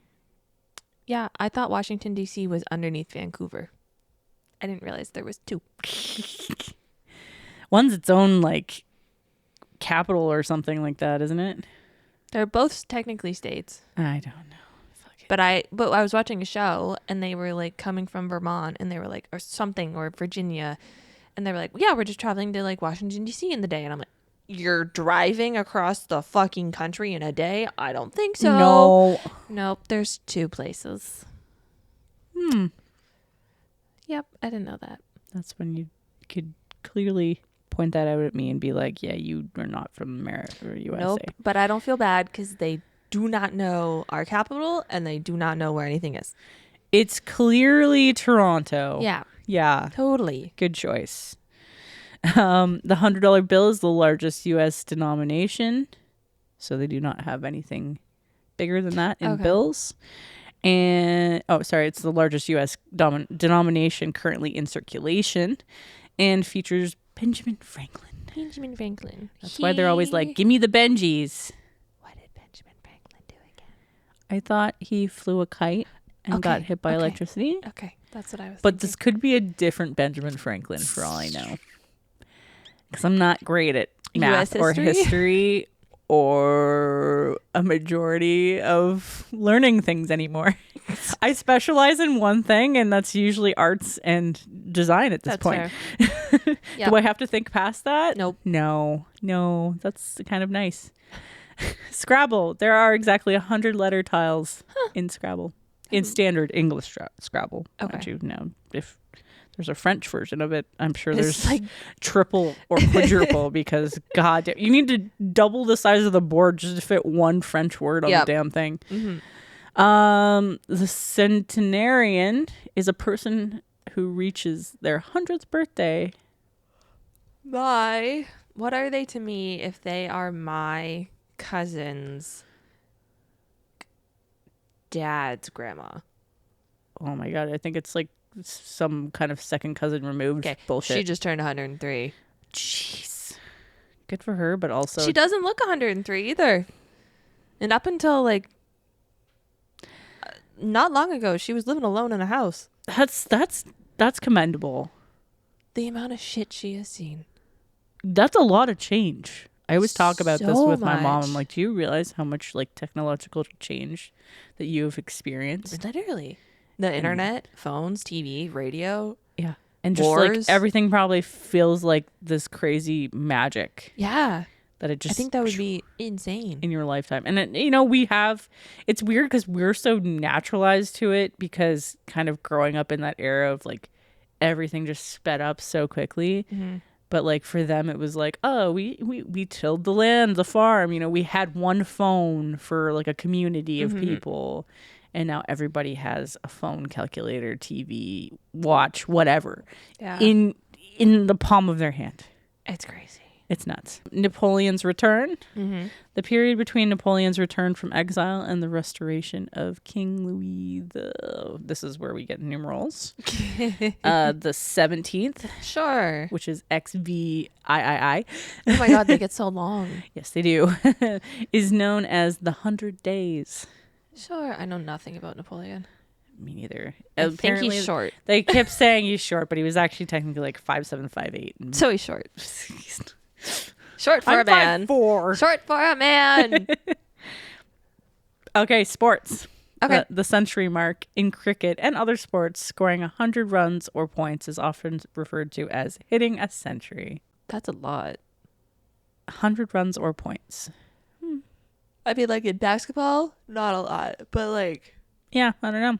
Yeah, I thought Washington, D.C. was underneath Vancouver. I didn't realize there was 2. One's its own, like, capital or something like that, isn't it? They're both technically states. I don't know. Fuck it. But I was watching a show and they were like coming from Vermont and they were like, or something, or Virginia. And they were like, yeah, we're just traveling to like Washington, D.C. in the day. And I'm like, you're driving across the fucking country in a day? I don't think so. No. Nope, there's 2 places. Yep, I didn't know that. That's when you could clearly point that out at me and be like, yeah, you are not from America or USA. Nope, but I don't feel bad because they do not know our capital and they do not know where anything is. It's clearly Toronto. Yeah, Yeah. totally. Good choice. The $100 bill is the largest U.S. denomination, so they do not have anything bigger than that in Okay. bills. And it's the largest U.S. denomination currently in circulation, and features Benjamin Franklin. Benjamin Franklin. That's why they're always like, "Give me the Benjis." What did Benjamin Franklin do again? I thought he flew a kite and got Okay, hit by okay. electricity, Okay, that's what I was but thinking. this could be a different Benjamin Franklin for all I know. Because I'm not great at math US or history? history or a majority of learning things anymore. I specialize in one thing, and that's usually arts and design at this That's point. fair. Yep. Do I have to think past that? Nope. No, that's kind of nice. Scrabble. There are exactly 100 letter tiles in Scrabble. In standard English Scrabble. Okay. Don't you know, if there's a French version of it, I'm sure It's there's like triple or quadruple because God, you need to double the size of the board just to fit one French word on Yep. the damn thing. mhm. The centenarian is a person who reaches their 100th birthday. What are they to me if they are my cousin's dad's grandma? Oh my God, I think it's like some kind of second cousin removed Okay, bullshit. she just turned 103. Jeez. Good for her, but also She doesn't look 103 either. And up until like not long ago, she was living alone in a house. that's commendable. The amount of shit she has seen. That's a lot of change, I always talk about this So with my mom. much. I'm like, do you realize how much like technological change that you have experienced? Literally. The internet, phones, TV, radio. Yeah. And just like Wars. everything probably feels like this crazy magic Yeah. that it I just think that would be insane. in your lifetime. And then, it's weird because we're so naturalized to it because kind of growing up in that era of like everything just sped up so quickly. Mm-hmm. But like for them, it was like, oh, we tilled the land, the farm. We had one phone for like a community of people, and now everybody has a phone, calculator, TV, watch, whatever, Yeah. in the palm of their hand. It's crazy. It's nuts. Napoleon's return. Mm-hmm. The period between Napoleon's return from exile and the restoration of King Louis this is where we get numerals. The 17th, Sure. which is XVIII. Oh my God, they get so long. Yes, they do. Is known as the 100 Days. Sure. I know nothing about Napoleon. Me neither. I think he's short. They kept saying he's short, but he was actually technically like 5'7", 5'8". So he's short. Short for I'm a man. 5'4". Short for a man. Okay, sports. Okay. The century mark in cricket and other sports, scoring 100 runs or points is often referred to as hitting a century. That's a lot. 100 runs or points. I mean, like in basketball, not a lot, but like. Yeah, I don't know.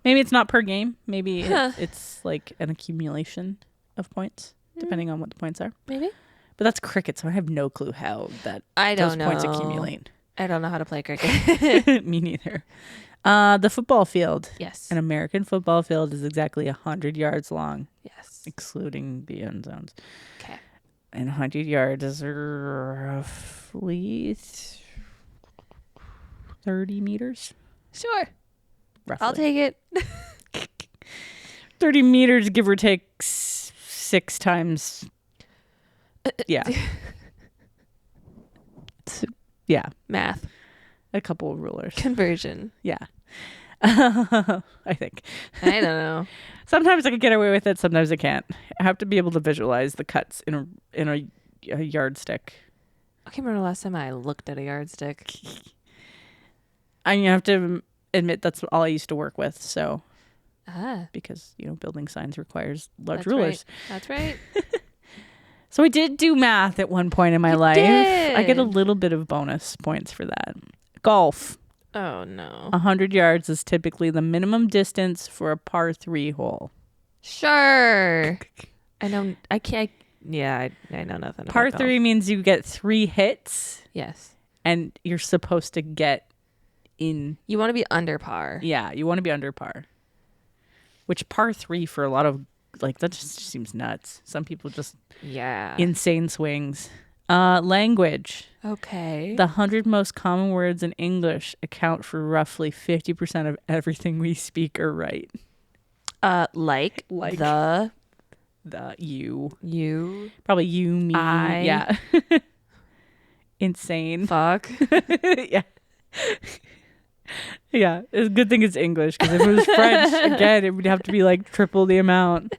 Maybe it's not per game. Maybe Huh. it's like an accumulation of points, depending on what the points are. Maybe. But that's cricket, so I have no clue how I those don't know. points accumulate. I don't know how to play cricket. Me neither. The football field. Yes. An American football field is exactly 100 yards long, Yes. excluding the end zones. Okay. And 100 yards is roughly 30 meters. Sure. Roughly. I'll take it. 30 meters, give or take 6 times. Yeah. Yeah. Math. A couple of rulers. Conversion. Yeah. I think. I don't know. Sometimes I can get away with it. Sometimes I can't. I have to be able to visualize the cuts in a yardstick. I can't remember the last time I looked at a yardstick. I have to admit that's all I used to work with. So Ah. because building signs requires large That's rulers. Right. That's right. So I did do math at one point in my life. did. I get a little bit of bonus points for that. Golf. Oh no. 100 yards is typically the minimum distance for a par 3 hole. Sure. I know. I can't. Yeah, I know nothing. Par about 3 golf. means you get 3 hits Yes. and you're supposed to get in. You want to be under par. Yeah, you want to be under par. Which par 3 for a lot of, like, that just seems nuts. Some people just Yeah. insane swings. Language. Okay. The 100 most common words in English account for roughly 50% of everything we speak or write. Like The the you. Probably you, me. I. Yeah. Insane. fuck. Yeah. Yeah. It's a good thing it's English because if it was French, again, it would have to be like triple the amount.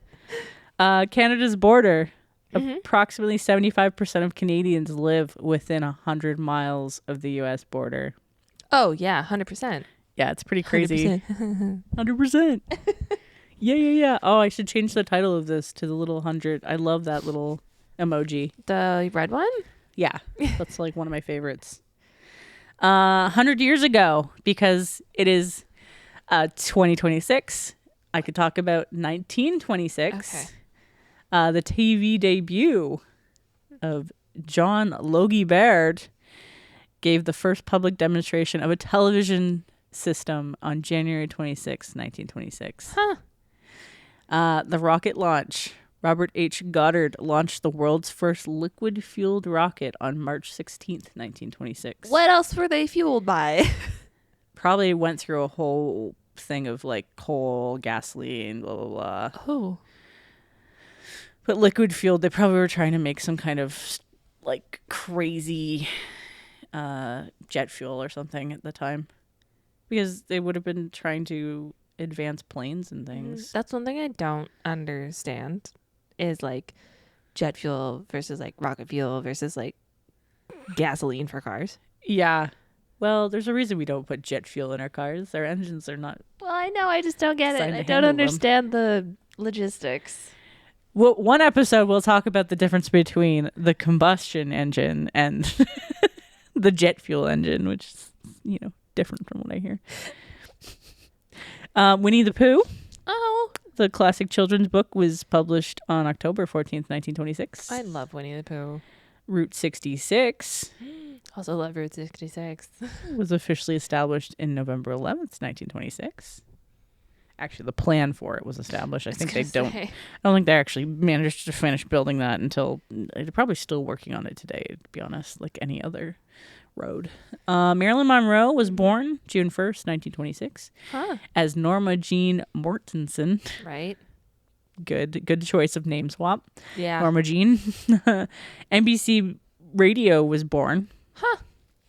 Canada's border. Mhm. Approximately 75% of Canadians live within 100 miles of the U.S. border. Oh yeah, 100%. Yeah, it's pretty crazy. 100%. 100%. Yeah. Oh, I should change the title of this to the little 100. I love that little emoji. The red one? Yeah, that's like one of my favorites. 100 years ago, because it is 2026, I could talk about 1926. Okay. The TV debut of John Logie Baird gave the first public demonstration of a television system on January 26, 1926. Huh. The rocket launch. Robert H. Goddard launched the world's first liquid-fueled rocket on March 16th, 1926. What else were they fueled by? Probably went through a whole thing of like coal, gasoline, blah, blah, blah. Oh. But liquid fueled, they probably were trying to make some kind of like crazy jet fuel or something at the time. Because they would have been trying to advance planes and things. That's one thing I don't understand is like jet fuel versus like rocket fuel versus like gasoline for cars. Yeah. Well, there's a reason we don't put jet fuel in our cars. Our engines are not. Well, I know. I just don't get it. Designed to I don't handle them. understand the logistics. Well, one episode we'll talk about the difference between the combustion engine and the jet fuel engine, which is, different from what I hear. Winnie the Pooh, Oh, the classic children's book, was published on October 14th, 1926. I love Winnie the Pooh. Route 66 Also love Route 66. was officially established in November 11th, 1926. Actually, the plan for it was established. I don't think they actually managed to finish building that until they're probably still working on it today, to be honest, like any other road. Marilyn Monroe was born June 1st, 1926, as Norma Jean Mortensen. Right. Good choice of name swap. Yeah. Norma Jean. NBC Radio was born.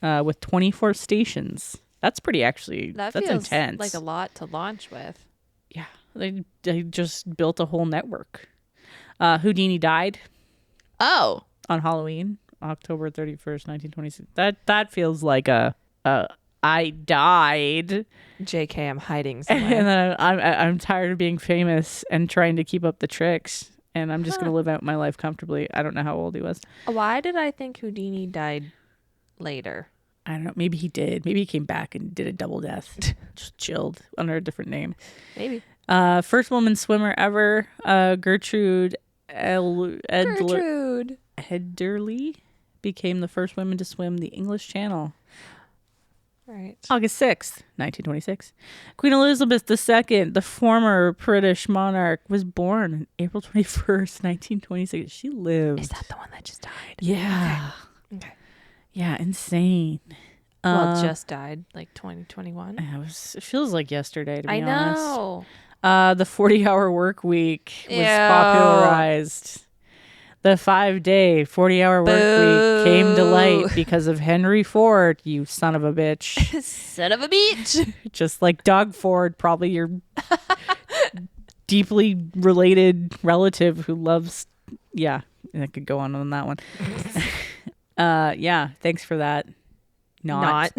With 24 stations. That's pretty actually. That that's feels intense. like a lot to launch with. Yeah, they just built a whole network. Houdini died. Oh. On Halloween, October 31st, 1926. That feels like I died. JK, I'm hiding somewhere. And then I'm tired of being famous and trying to keep up the tricks, and I'm just gonna live out my life comfortably. I don't know how old he was. Why did I think Houdini died later? I don't know. Maybe he did. Maybe he came back and did a double death. Just chilled under a different name. Maybe. First woman swimmer ever, Gertrude Ederle became the first woman to swim the English Channel. Right. August 6th, 1926. Queen Elizabeth II, the former British monarch, was born on April 21st, 1926. She lived. Is that the one that just died? Yeah. Okay. Yeah, insane. Well, just died, like 2021. It feels like yesterday, to be I honest. know. The 40-hour work week was Ew. popularized. The 5-day 40-hour work week came to light because of Henry Ford, you son of a bitch. Son of a bitch. Just like Doug Ford, probably your deeply related relative who loves... Yeah, I could go on that one. Yeah, thanks for that. Not.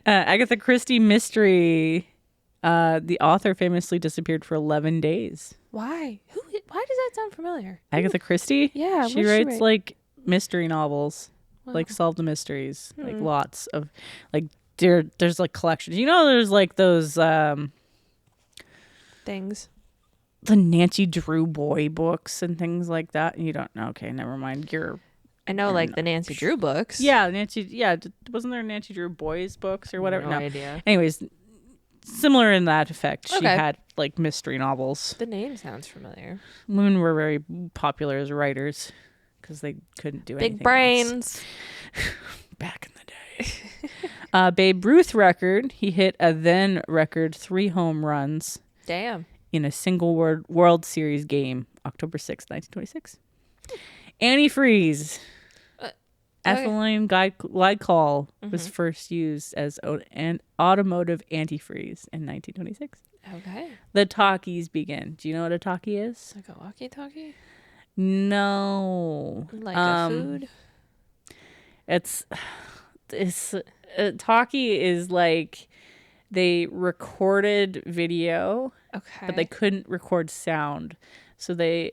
Agatha Christie mystery. The author famously disappeared for 11 days. Why? Why does that sound familiar? Agatha Christie? Yeah. She writes like mystery novels, Wow. like solve the mysteries, like lots of like there's like collections. There's like those Things. the Nancy Drew boy books and things like that. You don't know. Okay, never mind. I know, like the Nancy Drew books. Yeah, Nancy. Yeah, wasn't there Nancy Drew boys books or whatever? No idea. Anyways, similar in that effect. She Okay. had like mystery novels. The name sounds familiar. Women were very popular as writers because they couldn't do anything Big brains. back in the day. Babe Ruth record. He hit a then record 3 home runs Damn. in a single World Series game, October 6th, 1926. Antifreeze. Ethylene glycol was first used as an automotive antifreeze in 1926. Okay. The talkies begin. Do you know what a talkie is? Like a walkie-talkie? No. Like a food? It's talkie is like they recorded video, Okay. but they couldn't record sound. So they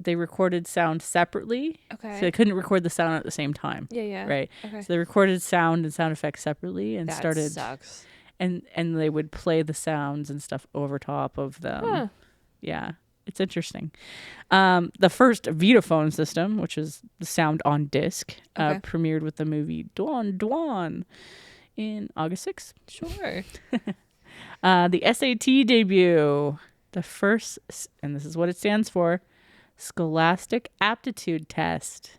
recorded sound separately. Okay. So they couldn't record the sound at the same time. Yeah. Right. Okay. So they recorded sound and sound effects separately and That started sucks. and they would play the sounds and stuff over top of them. Huh. Yeah. It's interesting. The first Vitaphone system, which is the sound on disc, Okay. premiered with the movie Dwan Dwan in August 6th. Sure. The SAT debut, the first, and this is what it stands for, Scholastic Aptitude Test.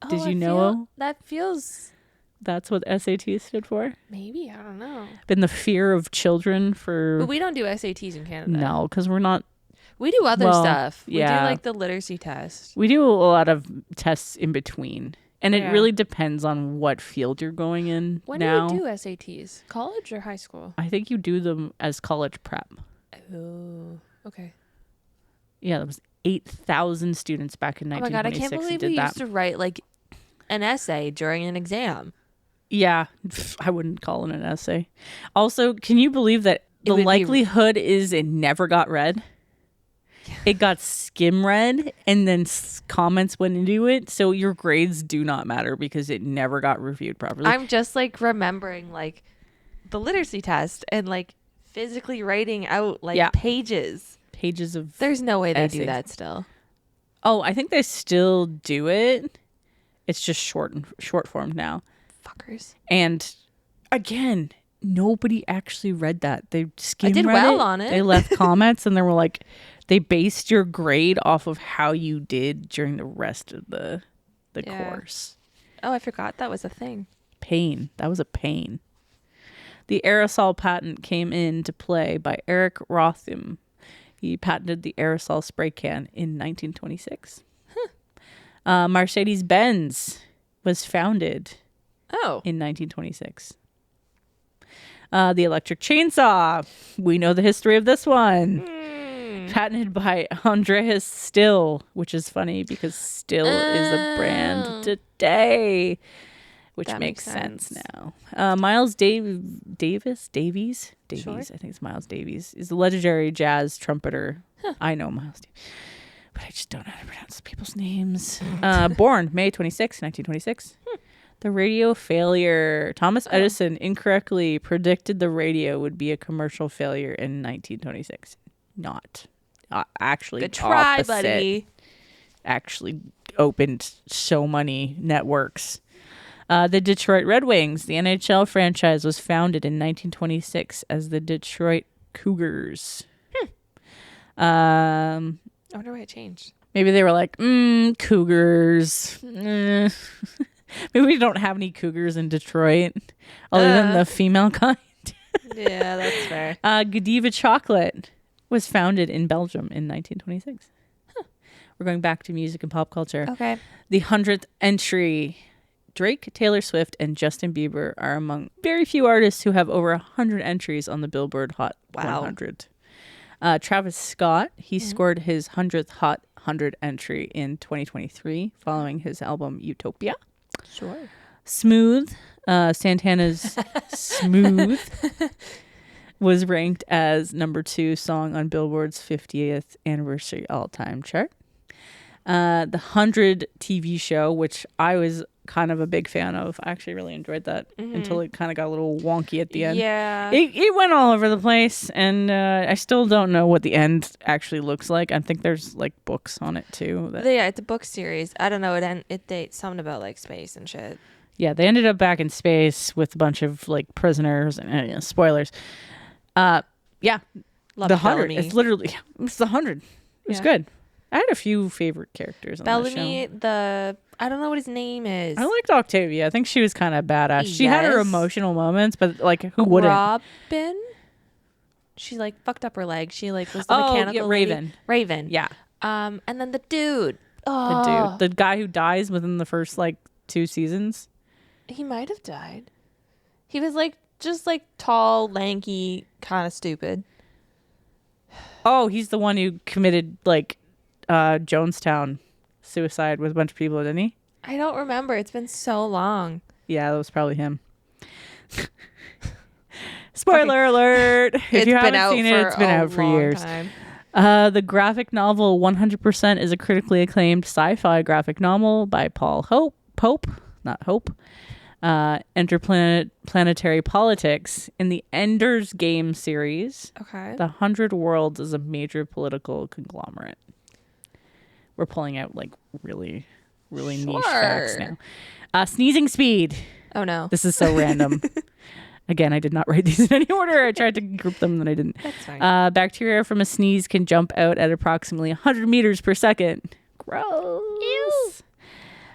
Did you know that feels that's what SAT stood for? maybe, I don't know. Been the fear of children for... But we don't do SATs in Canada. No, because we're not... We do other stuff. We do yeah. like the literacy test. We do a lot of tests in between. And it Yeah. really depends on what field you're going in When now. do you do SATs? College or high school? I think you do them as college prep. Oh, okay. Yeah, there was 8,000 students back in Oh my god, I 1926 can't believe who we did that. used to write like an essay during an exam. Yeah, I wouldn't call it an essay. Also, can you believe that the likelihood is it never got read? It got skim read and then comments went into it. So your grades do not matter because it never got reviewed properly. I'm just like remembering like the literacy test and like physically writing out like pages of There's no way they essays. do that still. Oh, I think they still do it. It's just short form now. Fuckers. And again, nobody actually read that. They skimmed I did well on it. They left comments and they were like, they based your grade off of how you did during the rest of the course. Oh, I forgot that was a thing. Pain. That was a pain. The aerosol patent came into play by Eric Rotham. He patented the aerosol spray can in 1926. Mercedes-Benz was founded in 1926. The electric chainsaw. We know the history of this one. Patented by Andreas Still, which is funny because Still is a brand today, which that makes sense now. Miles Davies, sure. I think it's Miles Davies, is a legendary jazz trumpeter. I know Miles Davies, but I just don't know how to pronounce people's names. Born May 26, 1926. The radio failure. Thomas Edison incorrectly predicted the radio would be a commercial failure in 1926. Not. Actually, good try, opposite. Buddy. Actually opened so many networks. The Detroit Red Wings, the NHL franchise, was founded in 1926 as the Detroit Cougars. I wonder why it changed. Maybe they were like, Cougars. Maybe we don't have any Cougars in Detroit other than the female kind. Yeah, that's fair. Godiva Chocolate was founded in Belgium in 1926. We're going back to music and pop culture. Okay. The 100th entry. Drake, Taylor Swift, and Justin Bieber are among very few artists who have over 100 entries on the Billboard Hot 100. Travis Scott, he scored his 100th Hot 100 entry in 2023 following his album Utopia. Sure. Smooth, Santana's Smooth was ranked as number 2 song on Billboard's 50th anniversary all-time chart. The 100 TV show, which I was kind of a big fan of. I actually really enjoyed that until it kind of got a little wonky at the end. Yeah. It went all over the place, and I still don't know what the end actually looks like. I think there's like books on it too. Yeah, it's a book series. I don't know. It dates something about like space and shit. Yeah, they ended up back in space with a bunch of like prisoners and spoilers. Yeah, Love the 100. Bellamy. It's literally it's the 100. It was good. I had a few favorite characters on Bellamy, the show. I don't know what his name is. I liked Octavia. I think she was kind of badass. She had her emotional moments, but like who wouldn't? Robin? She like fucked up her leg. She like was the mechanical Raven. lady. Raven. Yeah. And then the dude. The guy who dies within the first like 2 seasons. He might have died. He was like just like tall, lanky, kind of stupid. Oh, he's the one who committed like Jonestown suicide with a bunch of people, didn't he? I don't remember. It's been so long. Yeah, that was probably him. Spoiler alert! If you haven't seen it, it's been out for years. The graphic novel 100% is a critically acclaimed sci-fi graphic novel by Paul Pope, not Hope. Interplanetary politics in the Ender's Game series. Okay. The 100 Worlds is a major political conglomerate. We're pulling out like really niche facts now. Sneezing speed. Oh no. This is so random. Again, I did not write these in any order. I tried to group them and I didn't. That's fine. Bacteria from a sneeze can jump out at approximately 100 meters per second. Gross. Ew.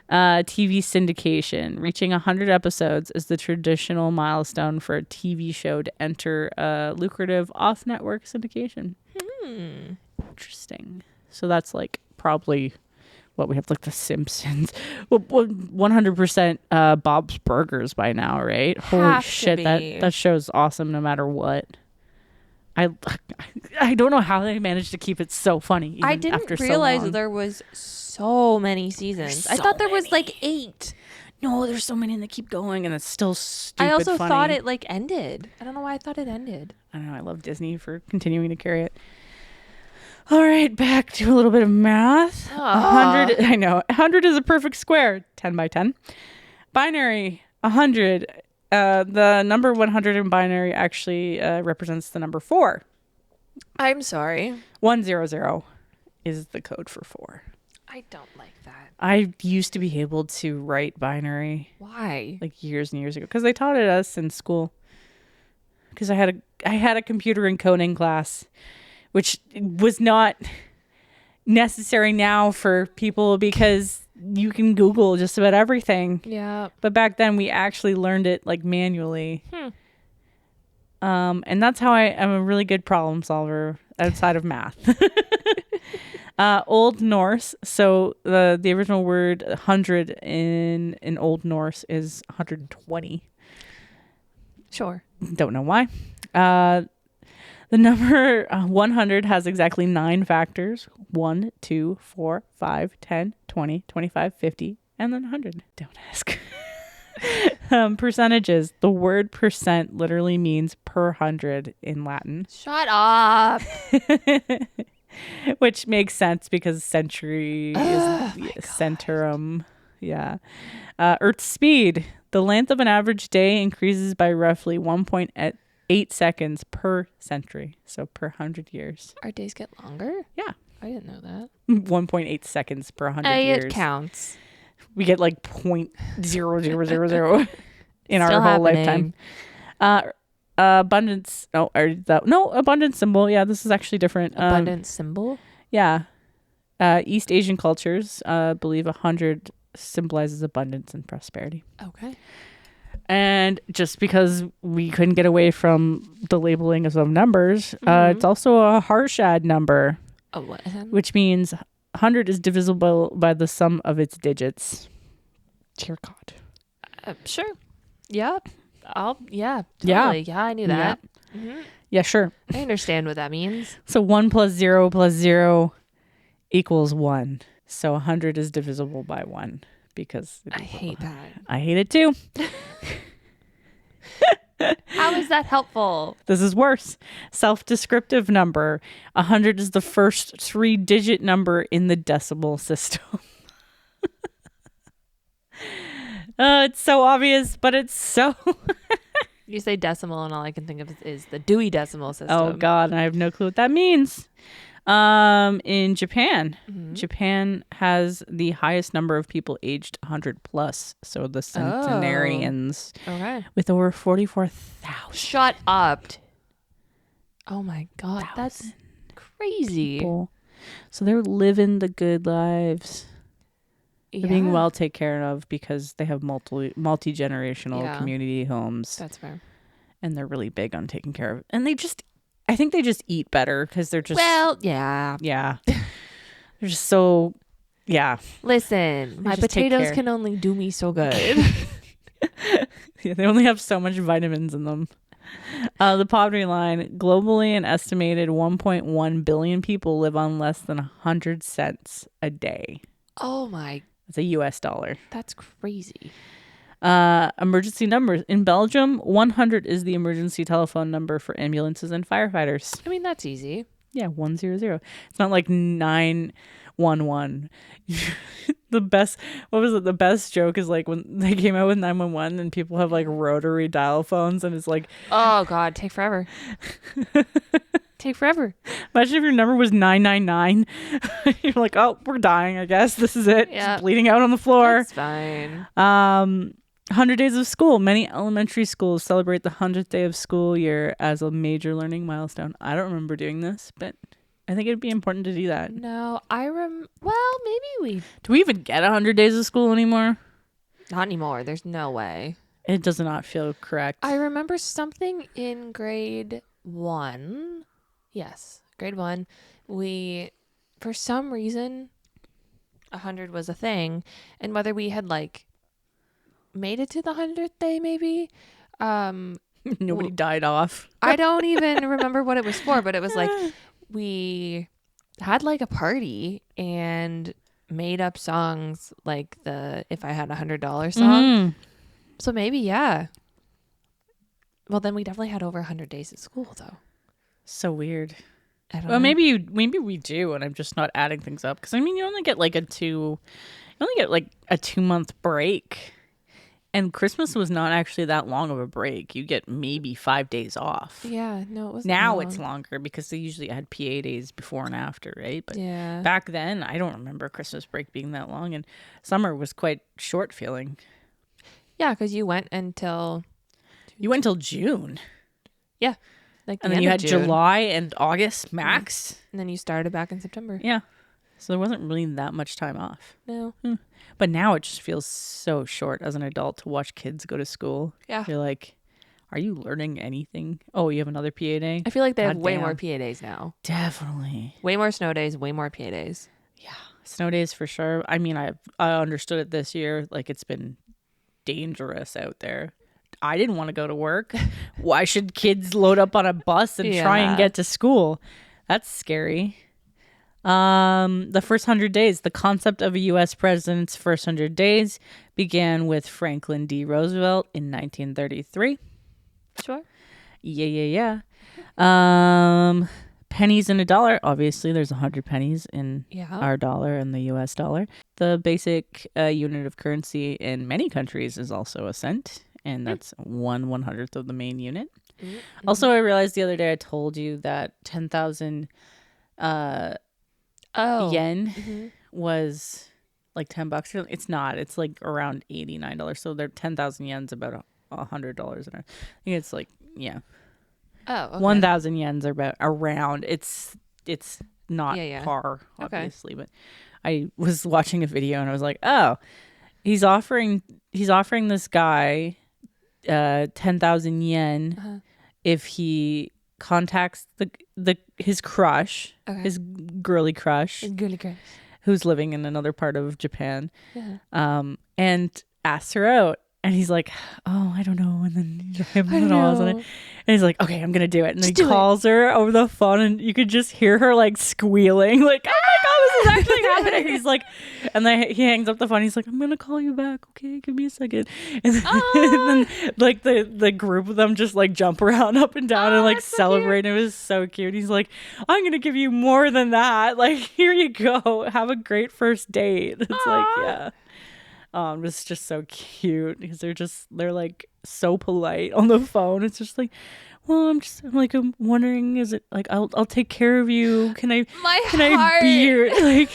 TV syndication. Reaching 100 episodes is the traditional milestone for a TV show to enter a lucrative off-network syndication. Interesting. So that's like probably what we have, like The Simpsons. Well, 100% Bob's Burgers by now, right? Holy shit, that show's awesome no matter what. I don't know how they managed to keep it so funny. I didn't realize there was so many seasons. I thought there was like 8. no, there's so many that keep going, and it's still stupid I also funny. thought it like ended. I don't know why I thought it ended. I don't know. I love Disney for continuing to carry it. All right, back to a little bit of math. 100. I know. 100 is a perfect square. 10 by 10. Binary. 100. The number 100 in binary actually represents the number 4. I'm sorry. 100 is the code for 4. I don't like that. I used to be able to write binary Why? like years and years ago because they taught it us in school. Because I had a computer encoding class, which was not necessary now for people because you can Google just about everything. Yeah. But back then we actually learned it like manually. And that's how I am a really good problem solver outside of math. Old Norse. So the original word 100 in Old Norse is 120. Sure. Don't know why. The number 100 has exactly 9 factors. 1, 2, 4, 5, 10, 20, 25, 50, and then 100. Don't ask. Percentages. The word percent literally means per 100 in Latin. Shut up. Which makes sense because century is centrum. Yeah. Earth's speed. The length of an average day increases by roughly 1.8 seconds per century. So per 100 years. Our days get longer? Yeah. I didn't know that. 1.8 seconds per 100 years. It counts. We get like 0.0000 in our Still whole happening. lifetime. Abundance. No, abundance symbol. Yeah, this is actually different. Abundance symbol? Yeah. East Asian cultures believe 100 symbolizes abundance and prosperity. Okay. And just because we couldn't get away from the labeling of some numbers, it's also a Harshad number, Oh, what? which means 100 is divisible by the sum of its digits. Dear God. Sure. Yep. Totally. Yeah, I knew that. Yeah, sure. I understand what that means. So 1 plus 0 plus 0 equals 1. So 100 is divisible by 1 because I hate that. I hate it too. How is that helpful? This is worse. Self-descriptive number. 100 is the first 3-digit number in the decimal system. It's so obvious, but it's so... You say decimal and all I can think of is the Dewey Decimal System. Oh, God. I have no clue what that means. In Japan, Japan has the highest number of people aged 100 plus. So the centenarians Okay. with over 44,000 Shut up. Oh my God. That's crazy. people. So they're living the good lives. They're being well taken care of because they have multi-generational community homes. That's fair. And they're really big on taking care of it. And I think they just eat better because they're just... Well, yeah. Yeah. They're just so... Yeah. Listen, my just take potatoes care. can only do me so good. Yeah, they only have so much vitamins in them. The poverty line. Globally, an estimated 1.1 billion people live on less than 100 cents a day. Oh my... That's a US dollar. That's crazy. Emergency numbers. In Belgium, 100 is the emergency telephone number for ambulances and firefighters. I mean, that's easy. Yeah, 100. It's not like 911. The best, what was it? The best joke is like when they came out with 911 and people have like rotary dial phones and it's like, Oh God, take forever. Take forever. imagine if your number was 999. You're like, oh, we're dying, I guess. This is it. Yeah. Just bleeding out on the floor. That's fine. 100 days of school. Many elementary schools celebrate the 100th day of school year as a major learning milestone. I don't remember doing this, but I think it'd be important to do that. No, well, maybe we... Do we even get 100 days of school anymore? Not anymore. There's no way. It does not feel correct. I remember something in grade 1. Yes, grade 1. We, for some reason, 100 was a thing. And whether we had like made it to the 100th day, maybe. Nobody died off. I don't even remember what it was for, but it was like we had like a party and made up songs like the If I Had $100 song. So maybe, yeah. Well, then we definitely had over 100 days at school, though. So weird. I don't Well, know. maybe we do, and I'm just not adding things up. Because I mean, you only get like a 2-month break, and Christmas was not actually that long of a break. You get maybe 5 days off. Yeah, no, it wasn't. Now long. it's longer because they usually had PA days before and after, right? But Yeah. back then, I don't remember Christmas break being that long, and summer was quite short feeling. Yeah, because you went until. You went until June. Yeah. Like And then you had July and August max. And then you started back in September. Yeah. So there wasn't really that much time off. No. But now it just feels so short as an adult to watch kids go to school. Yeah. You're like, are you learning anything? Oh, you have another PA day? I feel like they have God way damn. more PA days now. Definitely. Way more snow days, way more PA days. Yeah. Snow days for sure. I mean, I understood it this year. Like, it's been dangerous out there. I didn't want to go to work. Why should kids load up on a bus and try and get to school? That's scary. The first 100 days, the concept of a U.S. president's first 100 days began with Franklin D. Roosevelt in 1933. Sure. Yeah. Pennies in a dollar. Obviously, there's 100 pennies in our dollar and the U.S. dollar. The basic unit of currency in many countries is also a cent. And that's 1/100th of the main unit. Mm-hmm. Also, I realized the other day I told you that 10,000 yen was like $10. It's not. It's like around $89. So they're 10,000 yen's about $100. And I think it's like, yeah. Oh, okay. 1,000 yen's are about around. It's not par, obviously. Okay. But I was watching a video and I was like, oh, he's offering this guy 10,000 yen if he contacts his crush, his girly crush, who's living in another part of Japan, and asks her out. And he's like, oh, I don't know. And then and he's like, okay, I'm gonna do it. And then he calls her over the phone, and you could just hear her like squealing, like, oh my god, this is actually happening. He's like, and then he hangs up the phone. He's like, I'm gonna call you back. Okay, give me a second. And then like the group of them just like jump around up and down and like celebrate. So it was so cute. He's like, I'm gonna give you more than that. Like, here you go. Have a great first date. It's like, yeah. It's just so cute because they're like so polite on the phone. It's just like, well, I'm wondering, is it like, I'll take care of you. Can I be your, like,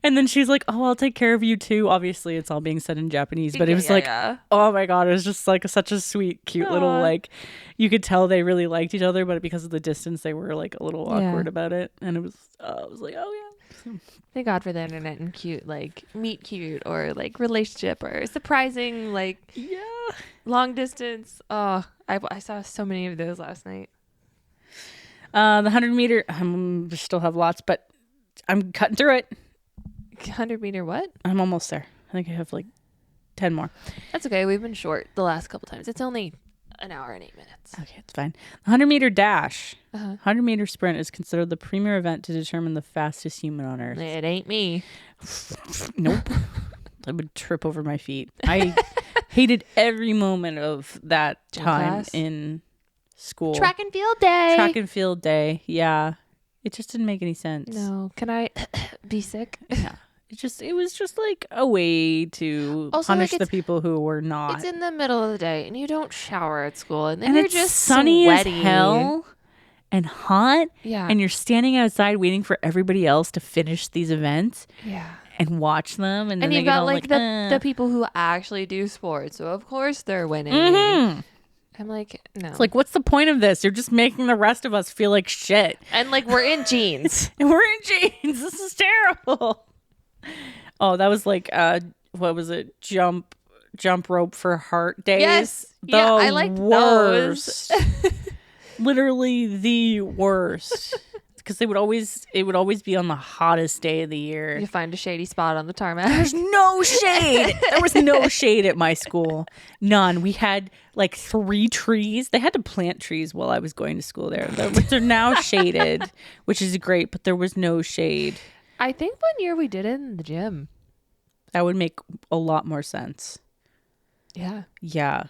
and then she's like, oh, I'll take care of you too. Obviously it's all being said in Japanese, but it was oh my God, it was just like such a sweet, cute little, like, you could tell they really liked each other, but because of the distance, they were like a little awkward about it. And it was, I was like, oh yeah. Thank God for the internet and cute, like meet cute or like relationship or surprising, like long distance. Oh, I saw so many of those last night. The 100-meter, I still have lots, but I'm cutting through it. 100-meter what? I'm almost there. I think I have like 10 more. That's okay. We've been short the last couple times. It's only an hour and 8 minutes. Okay, it's fine. The 100-meter dash. 100-meter sprint is considered the premier event to determine the fastest human on Earth. It ain't me. Nope. I would trip over my feet. I hated every moment of that time in school. Track and field day. Track and field day. Yeah. It just didn't make any sense. No. Can I be sick? Yeah. It was just like a way to punish the people who were not. It's in the middle of the day and you don't shower at school and then you're just it's sunny sweaty as hell and hot. Yeah. And you're standing outside waiting for everybody else to finish these events. Yeah. And watch them. And then you've got like the people who actually do sports. So of course they're winning. Mm-hmm. I'm like, no. It's like, what's the point of this? You're just making the rest of us feel like shit. And like we're in jeans. And we're in jeans. This is terrible. Oh, that was like what was it? Jump rope for heart days. Yes. Yeah, I like worst. Those. Literally the worst. Because it would always be on the hottest day of the year. You find a shady spot on the tarmac. There's no shade. There was no shade at my school. None. We had like 3 trees. They had to plant trees while I was going to school there. Which are now shaded, which is great, but there was no shade. I think one year we did it in the gym. That would make a lot more sense. Yeah. Yeah.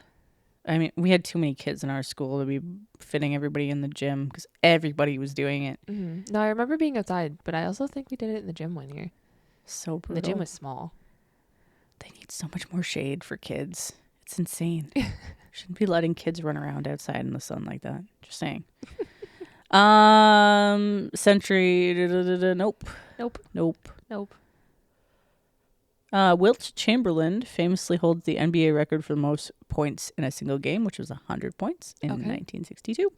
I mean, we had too many kids in our school to be fitting everybody in the gym because everybody was doing it. Mm-hmm. No, I remember being outside, but I also think we did it in the gym one year. So brutal. And the gym was small. They need so much more shade for kids. It's insane. Shouldn't be letting kids run around outside in the sun like that. Just saying. Century. Nope. Nope. Wilt Chamberlain famously holds the NBA record for the most points in a single game, which was 100 points in 1962.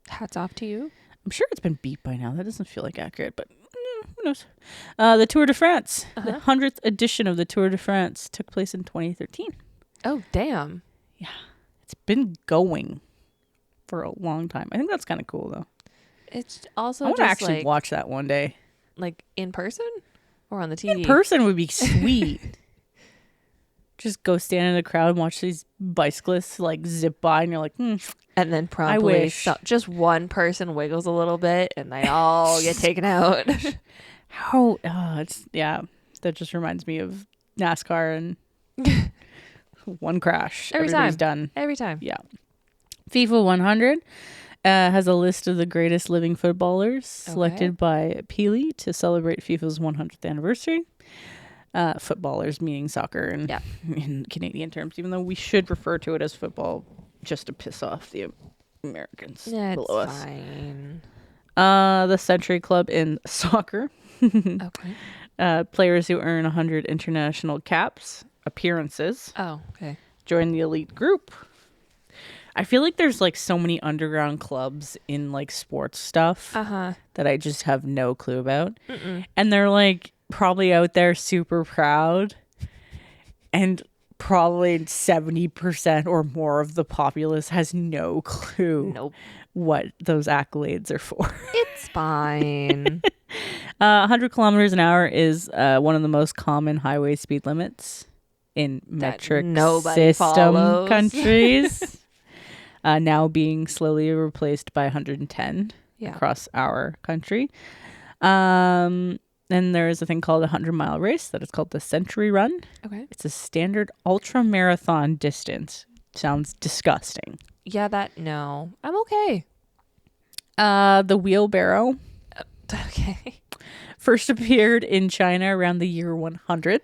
Hats off to you. I'm sure it's been beat by now. That doesn't feel like accurate, but who knows? The Tour de France, the 100th edition of the Tour de France, took place in 2013. Oh, damn. Yeah. It's been going for a long time. I think that's kind of cool, though. It's also I want to actually watch that one day. Like in person or on the TV? In person would be sweet. Just go stand in the crowd and watch these bicyclists like zip by, and you're like, And then promptly, just one person wiggles a little bit, and they all get taken out. That just reminds me of NASCAR and one crash. Everybody's done. Every time. Yeah. FIFA 100 has a list of the greatest living footballers selected by Peely to celebrate FIFA's 100th anniversary. Footballers meaning soccer in Canadian terms, even though we should refer to it as football just to piss off the Americans below us. Fine. The Century Club in soccer. Okay. Players who earn 100 international caps appearances. Oh, okay. Join the elite group. I feel like there's like so many underground clubs in like sports stuff that I just have no clue about. And they're like probably out there super proud, and probably 70% or more of the populace has no clue what those accolades are for. It's fine. 100 kilometers an hour is one of the most common highway speed limits in metric system countries. Now being slowly replaced by 110 across our country. Then there's a thing called a 100-mile race that is called the Century Run. Okay. It's a standard ultra marathon distance. Sounds disgusting. Yeah, no. I'm okay. The wheelbarrow. Okay. First appeared in China around the year 100.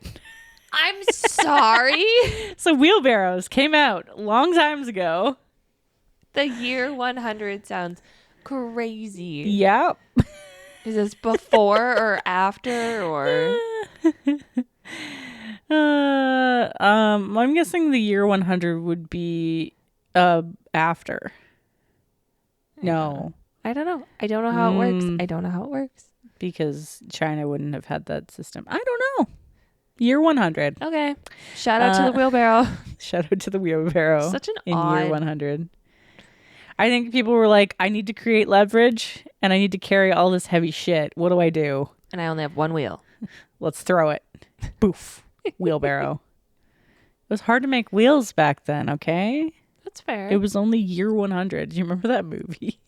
I'm sorry. So wheelbarrows came out long times ago. The year 100 sounds crazy. Yep. Is this before or after or? I'm guessing the year 100 would be after. No. I don't know. I don't know how it works. Because China wouldn't have had that system. I don't know. Year 100. Okay. Shout out to the wheelbarrow. Shout out to the wheelbarrow. Such an year 100. I think people were like, I need to create leverage and I need to carry all this heavy shit. What do I do? And I only have one wheel. Let's throw it. Boof. Wheelbarrow. It was hard to make wheels back then, okay? That's fair. It was only year 100. Do you remember that movie?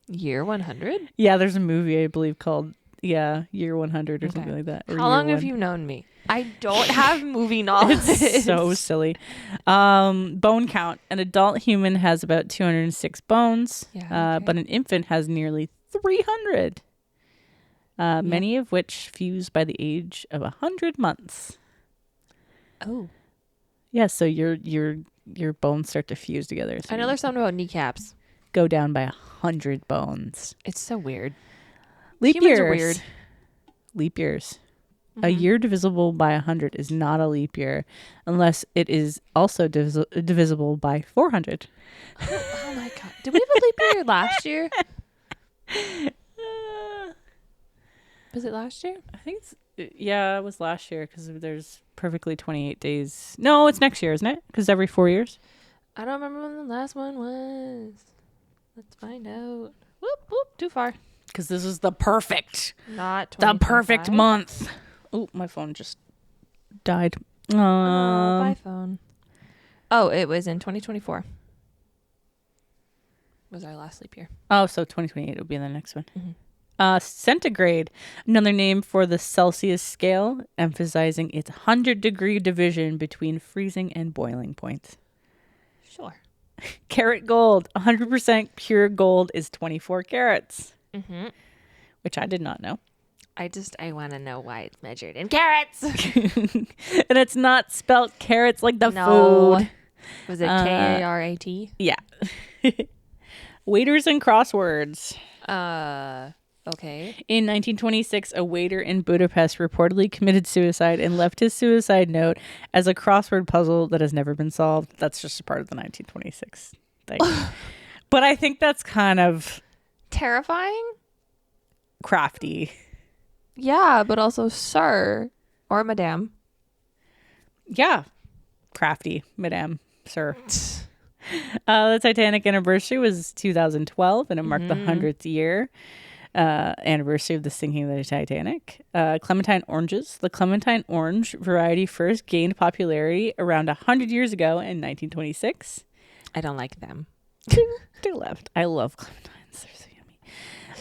Year 100? Yeah, there's a movie I believe called Year 100 or something like that. How long have you known me? I don't have movie knowledge. It's so silly. Bone count. An adult human has about 206 bones, but an infant has nearly 300. Many of which fuse by the age of 100 months. Oh. Yeah, so your bones start to fuse together. So I know there's something about kneecaps. Go down by 100 bones. It's so weird. Leap Humans years are weird. Leap years. A year divisible by 100 is not a leap year unless it is also divisible by 400. Oh my god. Did we have a leap year last year? Was it last year? I think it was last year because there's perfectly 28 days. No, it's next year, isn't it? Because every 4 years. I don't remember when the last one was. Let's find out. Whoop, whoop, too far. Because this is the perfect month. Oh, my phone just died. Bye, phone. Oh, it was in 2024. Was our last leap year. Oh, so 2028 will be the next one. Mm-hmm. Centigrade, another name for the Celsius scale, emphasizing its 100-degree division between freezing and boiling points. Sure. Carat gold, 100% pure gold is 24 carats, which I did not know. I want to know why it's measured in carats. And it's not spelt carrots like the No. food. Was it Karat? Yeah. Waiters and crosswords. Okay. In 1926, a waiter in Budapest reportedly committed suicide and left his suicide note as a crossword puzzle that has never been solved. That's just a part of the 1926 thing. But I think that's kind of Terrifying? crafty. Yeah, but also sir or madame. Yeah. Crafty, madame, sir. The Titanic anniversary was 2012, and it marked the 100th year anniversary of the sinking of the Titanic. Clementine oranges. The Clementine orange variety first gained popularity around 100 years ago in 1926. I don't like them. They left. I love clementines. They're so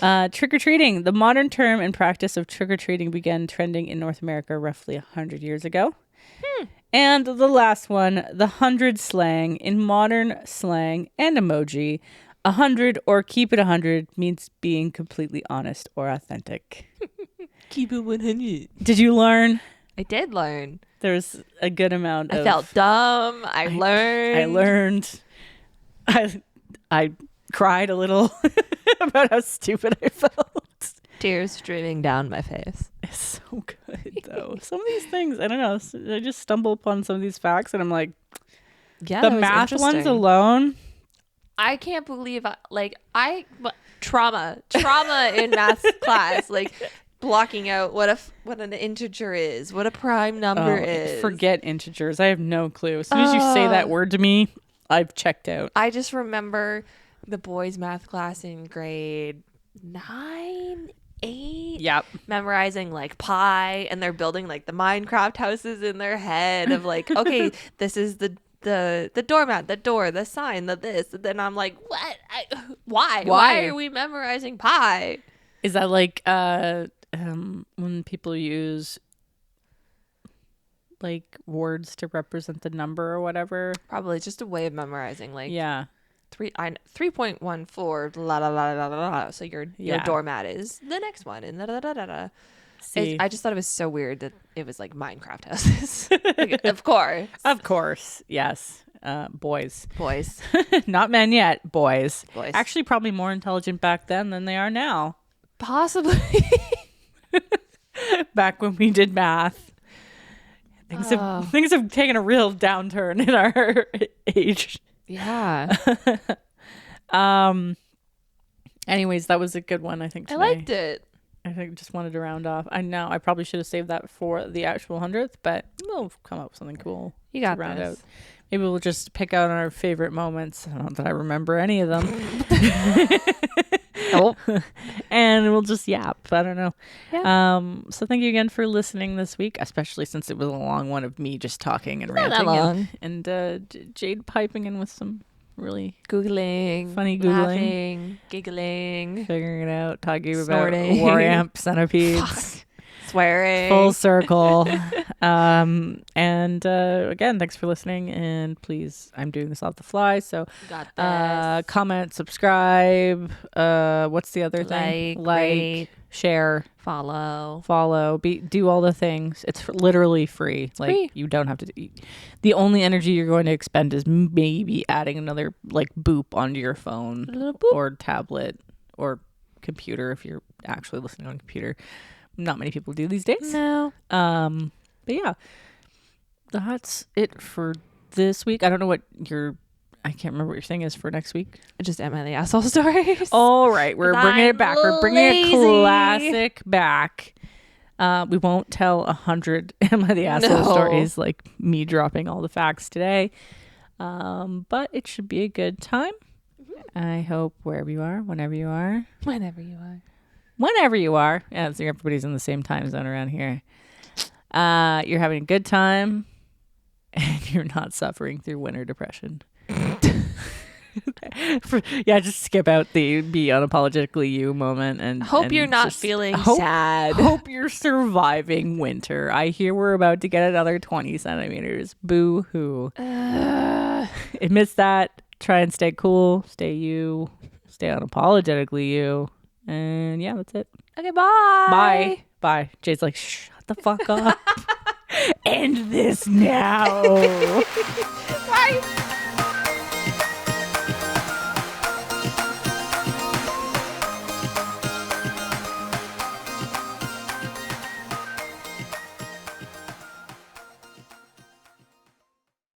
yummy. Trick-or-treating. The modern term and practice of trick-or-treating began trending in North America roughly 100 years ago. And the last one, the 100 slang. In modern slang and emoji, 100 or keep it 100 means being completely honest or authentic. Keep it 100. Did you learn? I did learn. There's a good amount of... I felt dumb. I learned. I cried a little about how stupid I felt. Tears streaming down my face. It's so good, though. Some of these things, I don't know. I just stumble upon some of these facts, and I'm like, yeah, the math ones alone. I can't believe trauma in math class, like blocking out what an integer is, what a prime number is. Forget integers. I have no clue. As soon as you say that word to me, I've checked out. I just remember the boys' math class in grade 9, 8. Yep. Memorizing like pi, and they're building like the Minecraft houses in their head of like, okay, this is the doormat, the door, the sign, the this. And then I'm like, what? Why are we memorizing pi? Is that like when people use like words to represent the number or whatever? Probably just a way of memorizing. Like, yeah. 3.14 la la la la la la. So your doormat is the next one, and da da da da da. I just thought it was so weird that it was like Minecraft houses. Like, of course, yes. Boys, not men yet. Boys, Actually, probably more intelligent back then than they are now. Possibly. Back when we did math, things have taken a real downturn in our age. Yeah. Anyways, that was a good one, I think, today. I liked it. I think just wanted to round off. I know I probably should have saved that for the actual 100th, but we'll come up with something cool. You got to round this. out. Maybe we'll just pick out our favorite moments. Not that I remember any of them. Nope. And we'll just yap. I don't know. Yeah. So thank you again for listening this week, especially since it was a long one of me just talking and Not that ranting long. and Jade piping in with some really Googling, funny laughing, giggling, figuring it out, talking Snorting. about war amp centipedes. swearing. Full circle. And again, thanks for listening. And please, I'm doing this off the fly. So Got this. comment, subscribe. What's the other thing? Rate, share, follow. Do all the things. It's literally free. Free. You don't have to. The only energy you're going to expend is maybe adding another boop onto your phone or tablet or computer if you're actually listening on a computer. Not many people do these days. No. But yeah, that's it for this week. I don't know what I can't remember what your thing is for next week. Just Am I the Asshole stories. All right. We're bringing it back. We're bringing lazy. a classic back. We won't tell 100 Am I the Asshole stories like me dropping all the facts today. But it should be a good time. I hope wherever you are, whenever you are. Yeah, so everybody's in the same time zone around here. You're having a good time and you're not suffering through winter depression. Yeah, just skip out the be unapologetically you moment and Hope and you're not just feeling hope, sad. Hope you're surviving winter. I hear we're about to get another 20 centimeters. Boo hoo. Admits that. Try and stay cool. Stay you. Stay unapologetically you. And yeah, that's it. Okay, bye. Bye. Bye. Jay's like, shut the fuck up. End this now. Bye.